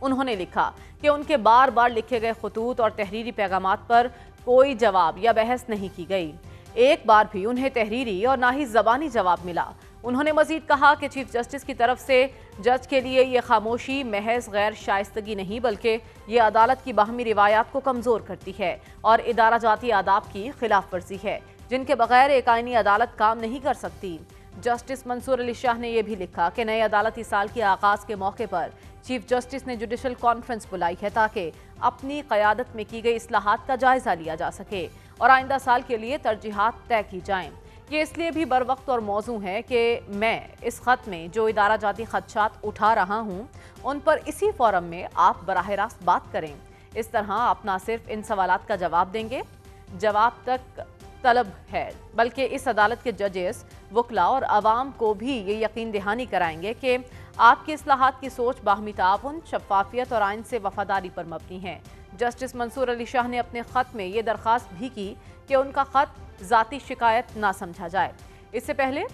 उन्होंने लिखा कि उनके बार बार लिखे गए खतूत और तहरीरी पैगामात पर कोई जवाब या बहस नहीं की गई। एक बार भी उन्हें तहरीरी और ना ही ज़बानी जवाब मिला। उन्होंने मजीद कहा कि चीफ जस्टिस की तरफ से जज के लिए ये खामोशी महज गैर शाइस्तगी नहीं बल्कि ये अदालत की बाहमी रिवायात को कमज़ोर करती है और इदारा जाती आदाब की खिलाफ वर्जी है जिनके बगैर एक आईनी अदालत काम नहीं कर सकती। जस्टिस मंसूर अली शाह ने यह भी लिखा कि नए अदालती साल के आगाज़ के मौके पर चीफ जस्टिस ने जुडिशल कॉन्फ्रेंस बुलाई है ताकि अपनी क़यादत में की गई इस्लाहात का जायज़ा लिया जा सके और आइंदा साल के लिए तरजीहात तय की जाएं। ये इसलिए भी बर वक्त और मौजू है कि मैं इस ख़त में जो इदारा जाती खदशात उठा रहा हूँ उन पर इसी फोरम में आप बराह रास्त बात करें। इस तरह आप ना सिर्फ इन सवालात का जवाब देंगे, जवाब तक तलब है, बल्कि इस अदालत के जजेस, वकला और अवाम को भी ये यकीन दहानी कराएंगे कि आपकी इस्लाहात की सोच बाहमी ताउन, शफाफियत और आइन से वफादारी पर मबनी है। जस्टिस मंसूर अली शाह ने अपने ख़त में ये दरख्वास्त भी की कि उनका ख़त ज़ाती शिकायत ना समझा जाए। इससे पहले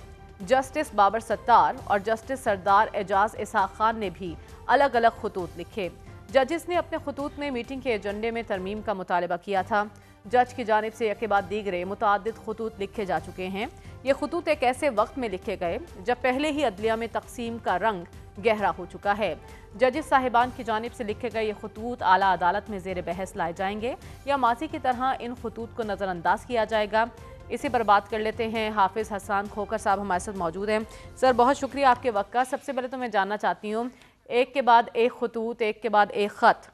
जस्टिस बाबर सत्तार और जस्टिस सरदार एजाज इसहाक खान ने भी अलग अलग खतूत लिखे। जजेस ने अपने खतूत में मीटिंग के एजेंडे में तरमीम का मुतालबा किया था। जज की जानिब से यके बाद दीगरे मुतअद्दिद खतूत लिखे जा चुके हैं। ये खतूत एक ऐसे वक्त में लिखे गए जब पहले ही अदलिया में तकसीम का रंग गहरा हो चुका है। जजेस साहिबान की जानिब से लिखे गए ये खतूत आला अदालत में ज़ेर बहस लाए जाएंगे या माजी की तरह इन खतूत को नज़रअंदाज किया जाएगा। इसी पर बात कर लेते हैं। हाफिज़ हसन खोखर साहब हमारे साथ मौजूद हैं। सर, बहुत शुक्रिया आपके वक्त का। सबसे पहले तो मैं जानना चाहती हूँ, एक के बाद एक खतूत, एक के बाद एक ख़त,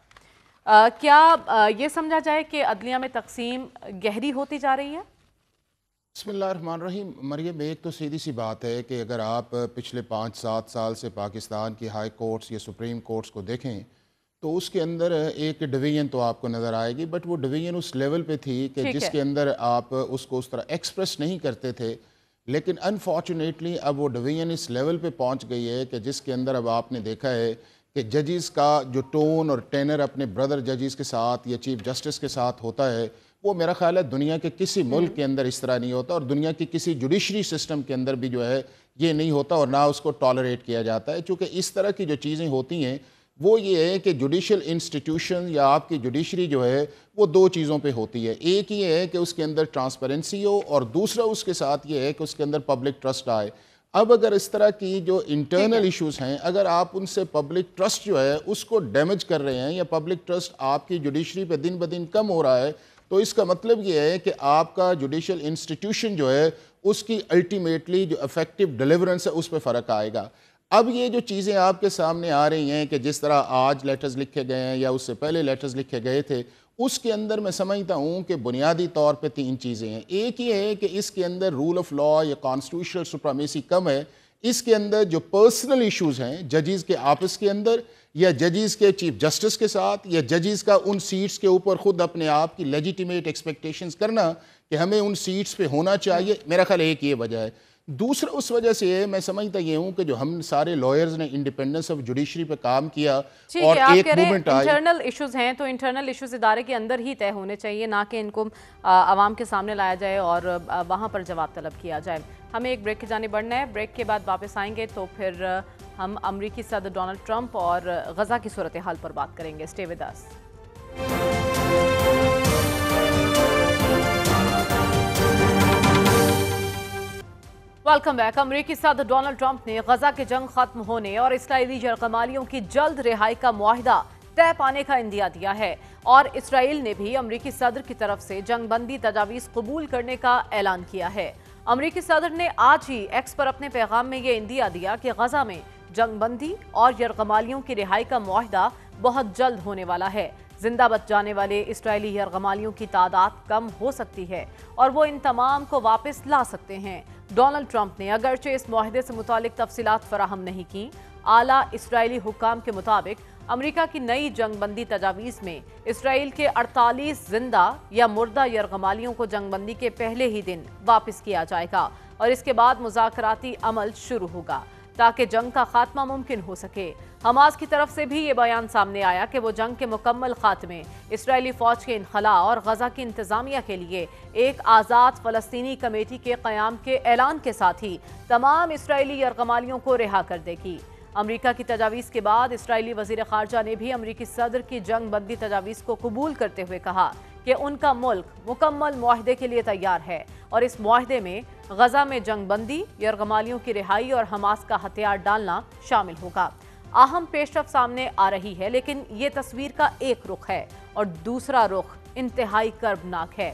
क्या ये समझा जाए कि अदलिया में तकसीम गहरी होती जा रही है? बिस्मिल्लाहिर्रहमानिर्रहीम। मरियम, एक तो सीधी सी बात है कि अगर आप पिछले 5-7 साल से पाकिस्तान की हाई कोर्ट्स या सुप्रीम कोर्ट्स को देखें तो उसके अंदर एक डिवीज़न तो आपको नज़र आएगी, बट वो डिवीज़न उस लेवल पे थी कि जिसके अंदर आप उसको उस तरह एक्सप्रेस नहीं करते थे। लेकिन अनफॉर्चुनेटली अब वो डिवीज़न इस लेवल पे पहुंच गई है कि जिसके अंदर अब आपने देखा है कि जजेस का जो टोन और टेनर अपने ब्रदर जजेस के साथ या चीफ जस्टिस के साथ होता है, वो मेरा ख्याल है दुनिया के किसी मुल्क के अंदर इस तरह नहीं होता और दुनिया की किसी जुडिशरी सिस्टम के अंदर भी जो है ये नहीं होता और ना उसको टॉलरेट किया जाता है। चूँकि इस तरह की जो चीज़ें होती हैं وہ یہ ہے کہ جوڈیشل انسٹیٹیوشن یا آپ کی جوڈیشری جو ہے وہ دو چیزوں پہ ہوتی ہے. ایک یہ ہے کہ اس کے اندر ٹرانسپیرنسی ہو، اور دوسرا اس کے ساتھ یہ ہے کہ اس کے اندر پبلک ٹرسٹ آئے. اب اگر اس طرح کی جو انٹرنل ایشوز ہیں، اگر آپ ان سے پبلک ٹرسٹ جو ہے اس کو ڈیمیج کر رہے ہیں، یا پبلک ٹرسٹ آپ کی جوڈیشری پہ دن بدن کم ہو رہا ہے، تو اس کا مطلب یہ ہے کہ آپ کا جوڈیشل انسٹیٹیوشن جو ہے اس کی الٹیمیٹلی جو افیکٹو ڈیلیورنس ہے اس پہ فرق آئے گا. اب یہ جو چیزیں آپ کے سامنے آ رہی ہیں کہ جس طرح آج لیٹرز لکھے گئے ہیں یا اس سے پہلے لیٹرز لکھے گئے تھے، اس کے اندر میں سمجھتا ہوں کہ بنیادی طور پہ تین چیزیں ہیں. ایک یہ ہے کہ اس کے اندر رول آف لا یا کانسٹیٹیوشنل سپریمیسی کم ہے. اس کے اندر جو پرسنل ایشوز ہیں ججز کے آپس کے اندر، یا ججز کے چیف جسٹس کے ساتھ، یا ججز کا ان سیٹس کے اوپر خود اپنے آپ کی لیجیٹیمیٹ ایکسپیکٹیشنز کرنا کہ ہمیں ان سیٹس پہ ہونا چاہیے، میرا خیال ایک یہ وجہ ہے. دوسرا اس وجہ سے میں سمجھتا یہ ہوں کہ جو ہم سارے لائرز نے انڈیپینڈنس آف جوڈیشری پہ کام کیا اور ایک موومنٹ آئی. انٹرنل ایشوز ہیں تو انٹرنل ایشوز ادارے کے اندر ہی طے ہونے چاہیے، نہ کہ ان کو عوام کے سامنے لایا جائے اور وہاں پر جواب طلب کیا جائے. ہمیں ایک بریک کی جانب بڑھنا ہے. بریک کے بعد واپس آئیں گے تو پھر ہم امریکی صدر ڈونلڈ ٹرمپ اور غزہ کی صورتحال پر بات کریں گے. Stay with us. Welcome back. امریکی صدر ڈونلڈ ٹرمپ نے غزہ کی جنگ ختم ہونے اور اسرائیلی یرغمالیوں کی جلد رہائی کا معاہدہ طے پانے کا اندیا دیا ہے، اور اسرائیل نے بھی امریکی صدر کی طرف سے جنگ بندی تجاویز قبول کرنے کا اعلان کیا ہے. امریکی صدر نے آج ہی ایکس پر اپنے پیغام میں یہ اندیا دیا کہ غزہ میں جنگ بندی اور یرغمالیوں کی رہائی کا معاہدہ بہت جلد ہونے والا ہے. زندہ بچ جانے والے اسرائیلی یرغمالیوں کی تعداد کم ہو سکتی ہے اور وہ ان تمام کو واپس لا سکتے ہیں. ڈونلڈ ٹرمپ نے اگرچہ اس معاہدے سے متعلق تفصیلات فراہم نہیں کی. اعلیٰ اسرائیلی حکام کے مطابق امریکہ کی نئی جنگ بندی تجاویز میں اسرائیل کے 48 زندہ یا مردہ یرغمالیوں کو جنگ بندی کے پہلے ہی دن واپس کیا جائے گا، اور اس کے بعد مذاکراتی عمل شروع ہوگا تاکہ جنگ کا خاتمہ ممکن ہو سکے. حماس کی طرف سے بھی یہ بیان سامنے آیا کہ وہ جنگ کے مکمل خاتمے، اسرائیلی فوج کے انخلاء اور غزہ کی انتظامیہ کے لیے ایک آزاد فلسطینی کمیٹی کے قیام کے اعلان کے ساتھ ہی تمام اسرائیلی یرغمالیوں کو رہا کر دے گی. امریکہ کی تجاویز کے بعد اسرائیلی وزیر خارجہ نے بھی امریکی صدر کی جنگ بندی تجاویز کو قبول کرتے ہوئے کہا کہ ان کا ملک مکمل معاہدے کے لیے تیار ہے، اور اس معاہدے میں غزہ میں جنگ بندی، یرغمالیوں کی رہائی اور حماس کا ہتھیار ڈالنا شامل ہوگا. اہم پیش رفت سامنے آ رہی ہے، لیکن یہ تصویر کا ایک رخ ہے اور دوسرا رخ انتہائی کربناک ہے.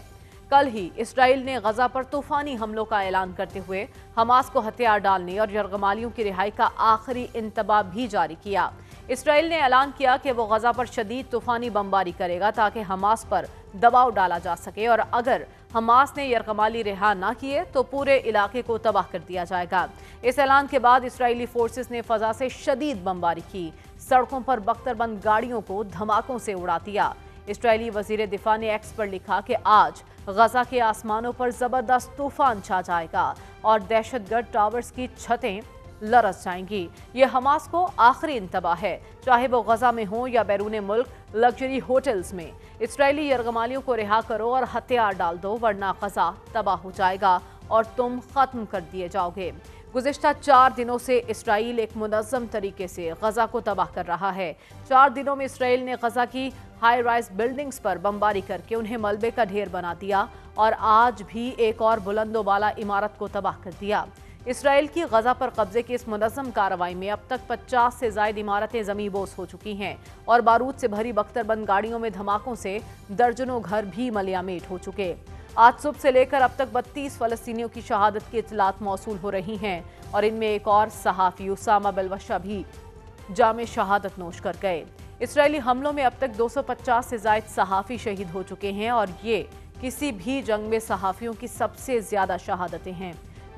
کل ہی اسرائیل نے غزہ پر طوفانی حملوں کا اعلان کرتے ہوئے حماس کو ہتھیار ڈالنے اور یرغمالیوں کی رہائی کا آخری انتباہ بھی جاری کیا. اسرائیل نے اعلان کیا کہ وہ غزہ پر شدید طوفانی بمباری کرے گا تاکہ حماس پر دباؤ ڈالا جا سکے، اور اگر حماس نے یرغمالی رہا نہ کیے تو پورے علاقے کو تباہ کر دیا جائے گا. اس اعلان کے بعد اسرائیلی فورسز نے فضا سے شدید بمباری کی، سڑکوں پر بختر بند گاڑیوں کو دھماکوں سے اڑا دیا. اسرائیلی وزیر دفاع نے ایکس پر لکھا کہ آج غزہ کے آسمانوں پر زبردست طوفان چھا جائے گا اور دہشت گرد ٹاورز کی چھتیں لرز جائیں گی. یہ حماس کو آخری انتباہ ہے، چاہے وہ غزہ میں ہوں یا بیرون ملک لگژری ہوٹلز میں. اسرائیلی یرغمالیوں کو رہا کرو اور ہتھیار ڈال دو، ورنہ غزہ تباہ ہو جائے گا اور تم ختم کر دیے جاؤ گے. گزشتہ 4 دنوں سے اسرائیل ایک منظم طریقے سے غزہ کو تباہ کر رہا ہے. 4 دنوں میں اسرائیل نے غزہ کی ہائی رائز بلڈنگز پر بمباری کر کے انہیں ملبے کا ڈھیر بنا دیا، اور آج بھی ایک اور بلند و بالا عمارت کو تباہ کر دیا. اسرائیل کی غزہ پر قبضے کی اس منظم کارروائی میں اب تک 50 سے زائد عمارتیں زمیں بوس ہو چکی ہیں، اور بارود سے بھری بختر بند گاڑیوں میں دھماکوں سے درجنوں گھر بھی ملیامیٹ ہو چکے. آج صبح سے لے کر اب تک 32 فلسطینیوں کی شہادت کی اطلاعات موصول ہو رہی ہیں، اور ان میں ایک اور صحافی اسامہ بلوشہ بھی جام شہادت نوش کر گئے. اسرائیلی حملوں میں اب تک 250 سے زائد صحافی شہید ہو چکے ہیں، اور یہ کسی بھی جنگ میں صحافیوں کی سب سے زیادہ شہادتیں ہیں.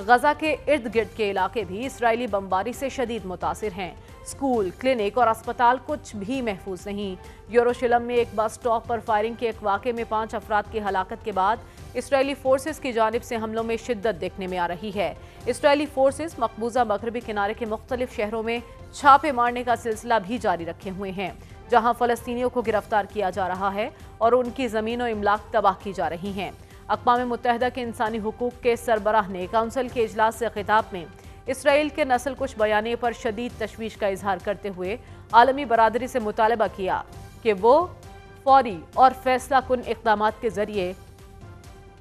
غزہ کے ارد گرد کے علاقے بھی اسرائیلی بمباری سے شدید متاثر ہیں. اسکول، کلینک اور اسپتال کچھ بھی محفوظ نہیں. یروشلم میں ایک بس اسٹاپ پر فائرنگ کے ایک واقعے میں 5 افراد کی ہلاکت کے بعد اسرائیلی فورسز کی جانب سے حملوں میں شدت دیکھنے میں آ رہی ہے. اسرائیلی فورسز مقبوضہ مغربی کنارے کے مختلف شہروں میں چھاپے مارنے کا سلسلہ بھی جاری رکھے ہوئے ہیں، جہاں فلسطینیوں کو گرفتار کیا جا رہا ہے اور ان کی زمین و املاک تباہ کی جا رہی ہیں. اقوام متحدہ کے انسانی حقوق کے سربراہ نے کونسل کے اجلاس سے خطاب میں इसराइल के नस्ल कुश बयानी पर शदीद तशवीश का इजहार करते हुए आलमी बरादरी से मुतालबा किया कि वो फौरी और फैसला कुन इक़दामात के जरिए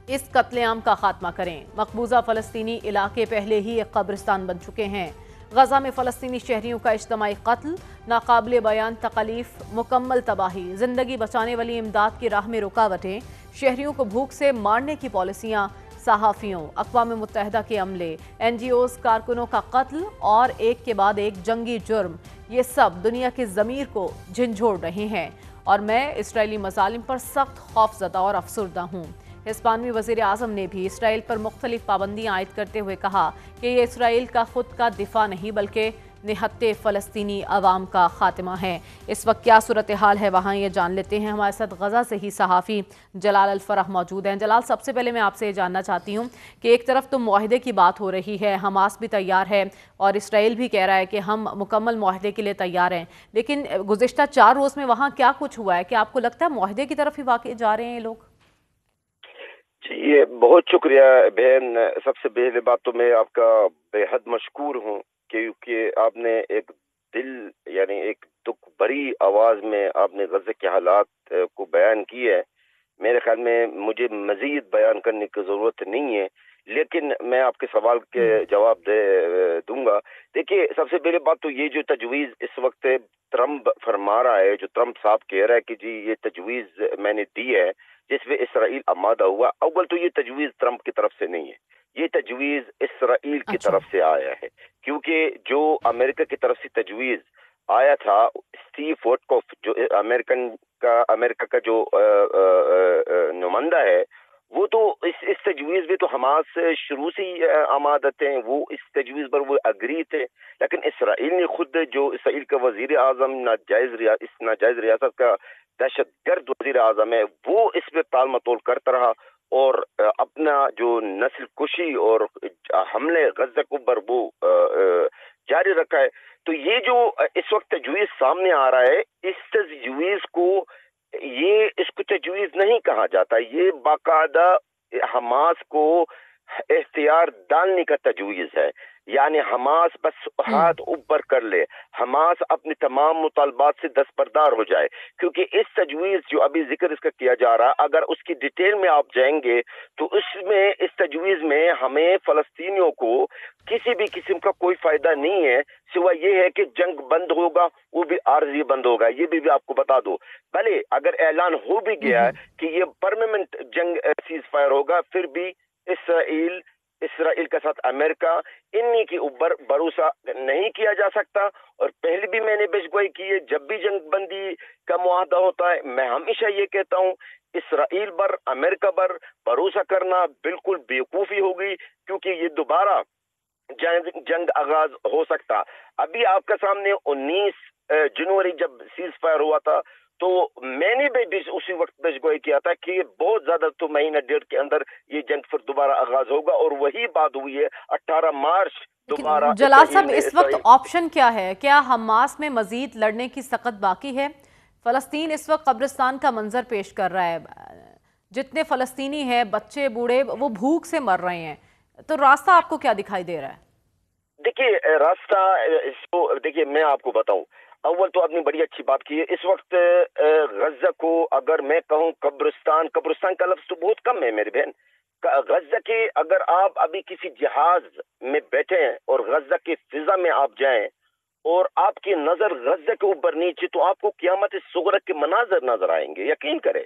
इस कत्लेआम का खात्मा करें। मकबूजा फ़लस्तीनी इलाके पहले ही एक कब्रिस्तान बन चुके हैं। गजा में फ़लस्तीनी शहरियों का इज्तमाई कत्ल, नाकाबिले बयान तकलीफ, मुकम्मल तबाही, जिंदगी बचाने वाली इमदाद की राह में रुकावटें, शहरियों को भूख से मारने की पॉलिसियाँ, सहाफ़ियों, अक़वाम मुत्तहिदा के अमले, NGOs कारकुनों का कत्ल और एक के बाद एक जंगी जुर्म, ये सब दुनिया के ज़मीर को झंझोड़ रहे हैं और मैं इसराइली मज़ालिम पर सख्त खौफज़दा और अफसरदा हूँ। हिस्पानवी वज़ीर आज़म ने भी इसराइल पर मुख्तलिफ पाबंदियाँ आयद करते हुए कहा कि ये इसराइल का खुद का दिफा नहीं बल्कि निहत्ते फ़लस्तीनी अवाम का खात्मा है। इस वक्त क्या सूरत हाल है वहाँ ये जान लेते हैं। हमारे साथ गजा से ही सहाफ़ी जलाल अल फरह मौजूद हैं। जलाल, सबसे पहले मैं आपसे ये जानना चाहती हूँ कि एक तरफ तो मुआहदे की बात हो रही है, हमास भी तैयार है और इसराइल भी कह रहा है कि हम मुकम्मल मुआहदे के लिए तैयार हैं, लेकिन गुज़िश्ता 4 रोज़ में वहाँ क्या कुछ हुआ है? क्या आपको लगता है मुआहदे की तरफ ही वाकई जा रहे हैं ये लोग? जी, बहुत शुक्रिया बहन। सबसे पहले बात तो मैं आपका बेहद मशकूर हूँ क्योंकि आपने एक दिल यानी एक दुख भरी आवाज़ में आपने गज़ा के हालात को बयान की है। मेरे ख्याल में मुझे मज़ीद बयान करने की ज़रूरत नहीं है, लेकिन मैं आपके सवाल के जवाब दूंगा। देखिए, सबसे पहले बात तो ये जो तजवीज़ इस वक्त ट्रम्प फरमा रहा है, जो ट्रम्प साहब कह रहा है कि जी ये तजवीज़ मैंने दी है जिसमें इसराइल आमादा हुआ, अव्वल तो ये तजवीज़ ट्रम्प की तरफ से नहीं है, ये तजवीज़ इसराइल की तरफ से आया है। क्योंकि जो अमेरिका की तरफ से तजवीज़ आया था, स्टीव वोटकॉफ जो अमेरिका का जो नुमाइंदा है, वो तो इस तजवीज़ में तो हमास शुरू से ही आमादत हैं, वो इस तजवीज़ पर वो अग्री थे। लेकिन इसराइल ने खुद, जो इसराइल का वज़ीर आज़म इस नाजायज़ रियासत का दहशतगर्द वज़ीर आज़म है, वो इस पर ताल मतोल करता रहा और अपना जो नस्ल कुशी और हमले गज़ा के ऊपर वो जारी रखा है। तो ये जो इस वक्त तजवीज़ सामने आ रहा है, इस तजवीज़ को इसको तजवीज़ नहीं कहा जाता, ये बाकायदा हमास को इख्तियार डालने का तजवीज़ है। यानी हमास बस हाथ ऊपर कर ले, हमास अपने तमाम मुतालबात से दस्तबरदार हो जाए। क्योंकि इस तजवीज़ जो अभी जिक्र इसका किया जा रहा, अगर उसकी डिटेल में आप जाएंगे तो उसमें इस तजवीज़ में हमें फ़लस्तीनियों को किसी भी किस्म का कोई फ़ायदा नहीं है, सिवाय ये है कि जंग बंद होगा, वो भी आर्जी बंद होगा। ये भी आपको बता दो, भले अगर ऐलान हो भी गया है कि ये परमानेंट जंग सीज़ फायर होगा, फिर भी इसराइल के साथ अमेरिका, इन्हीं के ऊपर भरोसा नहीं किया जा सकता। और पहले भी मैंने पेशगोई की है, जब भी जंग बंदी का मुआहदा होता है, मैं हमेशा ये कहता हूँ इसराइल पर, अमेरिका पर भरोसा करना बिल्कुल बेवकूफ़ी होगी, क्योंकि ये दोबारा जंग आगाज हो सकता। अभी आपके सामने 19 जनवरी जब सीज फायर हुआ था, तो मैंने भी उसी वक्त पेशगोई किया था कि बहुत ज्यादा तो महीना डेढ़ के अंदर ये जंग फिर दोबारा आगाज होगा, और वही बात हुई है। 18 मार्च दोबारा। जलाल साहब, इस वक्त ऑप्शन क्या है? क्या हमास में मजीद लड़ने की सख्त बाकी है? फलस्तीन इस वक्त कब्रिस्तान का मंजर पेश कर रहा है, जितने फलस्तीनी हैं, बच्चे बूढ़े, वो भूख से मर रहे हैं, तो रास्ता आपको क्या दिखाई दे रहा है? देखिए, रास्ता देखिए मैं आपको बताऊं, अव्वल तो आपने बड़ी अच्छी बात की है। इस वक्त गज़ा को अगर मैं कहूं कब्रिस्तान का लफ्ज तो बहुत कम है मेरी बहन। गज़ा के अगर आप अभी किसी जहाज में बैठे हैं और गज़ा की फिजा में आप जाएं और आपकी नजर गज़ा के ऊपर नीचे, तो आपको क़यामत सुग़रा के मनाजर नजर आएंगे। यकीन करें,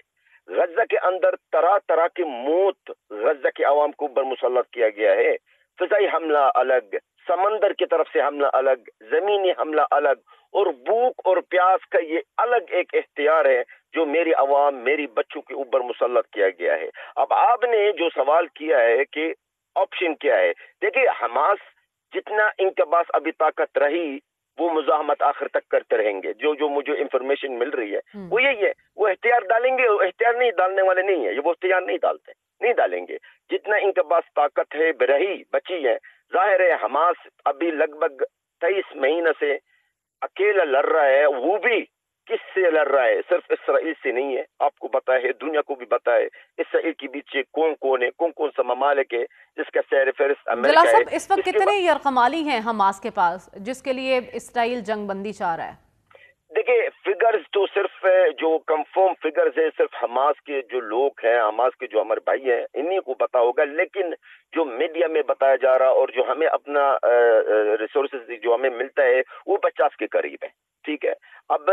गज़ा के अंदर तरह तरह की मौत गज़ा के आवाम के ऊपर मुसल्लत किया गया है। फिजाई हमला अलग, समंदर की तरफ से हमला अलग, जमीनी हमला अलग, और भूख और प्यास का ये अलग एक इख्तियार है जो मेरी आवाम, मेरी बच्चों के ऊपर मुसल्लत किया गया है। अब आपने जो सवाल किया है कि ऑप्शन क्या है, देखिए हमास जितना इनके पास अभी ताकत रही वो मुजाहमत आखिर तक करते रहेंगे। जो मुझे इंफॉर्मेशन मिल रही है वो यही है, वो इख्तियार डालेंगे, इख्तियार नहीं डालने वाले नहीं है, ये वो इख्तियार नहीं डालेंगे। जितना इनके पास ताकत है रही बची है, जाहिर है हमास अभी लगभग 23 महीने से अकेला लड़ रहा है। वो भी किससे लड़ रहा है? सिर्फ इसराइल से नहीं है, आपको पता है, दुनिया को भी पता है, इसराइल के बीच कौन कौन है, कौन कौन सा ममालिक है जिसका सैर फहरिस्त अमेरिका जलाल है। साहब, इस वक्त कितने यरकमाली हैं हमास के पास जिसके लिए इसराइल जंग बंदी चाह रहा है? देखिए, फिगर्स तो सिर्फ जो कंफर्म फिगर्स है सिर्फ हमास के जो लोग हैं, हमास के जो हमारे भाई हैं, इन्हीं को पता होगा। लेकिन जो मीडिया में बताया जा रहा और जो हमें अपना रिसोर्सेज जो हमें मिलता है वो 50 के करीब है। ठीक है, अब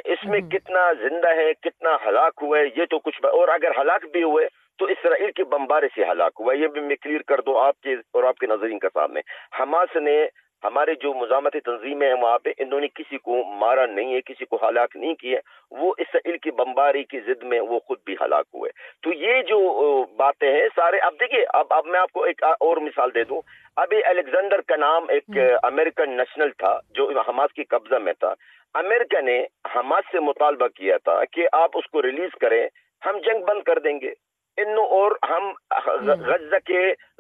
इसमें कितना जिंदा है, कितना हलाक हुआ है, ये तो कुछ, और अगर हलाक भी हुए तो इसराइल के बमबारे से हलाक हुआ, ये भी मैं क्लियर कर दूं आपके और आपके नाज़रीन के सामने। हमास ने, हमारे जो मुजामती तंजीमें हैं वहाँ पे, इन्होंने किसी को मारा नहीं है, किसी को हलाक नहीं किया, वो इसराइल की बमबारी की जिद में वो खुद भी हलाक हुए। तो ये जो बातें हैं सारे, अब देखिए, अब मैं आपको एक और मिसाल दे दूं। अभी अलेक्जेंडर का नाम एक अमेरिकन नेशनल था जो हमास की कब्जा में था। अमेरिका ने हमास से मुतालबा किया था कि आप उसको रिलीज करें, हम जंग बंद कर देंगे और हम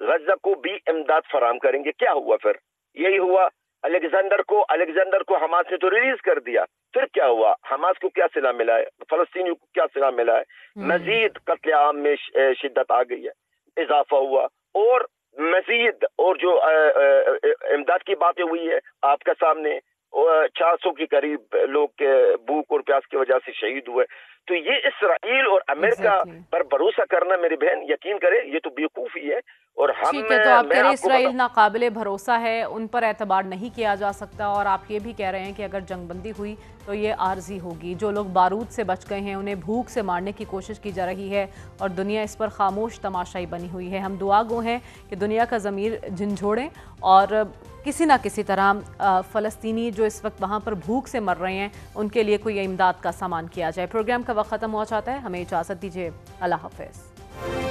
गजा को भी इमदाद फराम करेंगे। क्या हुआ फिर? यही हुआ। अलेक्जेंडर को हमास ने तो रिलीज कर दिया, फिर क्या हुआ? हमास को क्या सिला मिला है, फलस्तीनियों को क्या सिला मिला है? मजीद कत्लेआम में शिद्दत आ गई है, इजाफा हुआ, और मजीद और जो इमदाद की बातें हुई है आपका सामने, 400 के करीब लोग भूख और प्यास की वजह से शहीद हुए। तो ये इसराइल और अमेरिका पर भरोसा करना, मेरी बहन यकीन करे, ये तो बेवकूफी है। और हम, ठीक है, तो आप कह रहे हैं इसराइल नाकाबिले भरोसा है, उन पर एतबार नहीं किया जा सकता, और आप ये भी कह रहे हैं कि अगर जंगबंदी हुई तो ये आर्जी होगी। जो लोग बारूद से बच गए हैं उन्हें भूख से मारने की कोशिश की जा रही है और दुनिया इस पर खामोश तमाशाई बनी हुई है। हम दुआ गो हैं कि दुनिया का ज़मीर झंझोड़ें और किसी ना किसी तरह फ़लस्तीनी जो इस वक्त वहाँ पर भूख से मर रहे हैं उनके लिए कोई इमदाद का सामान किया जाए। प्रोग्राम का वक्त ख़त्म हो जाता है, हमें इजाज़त दीजिए, अल्लाह हाफ़िज़।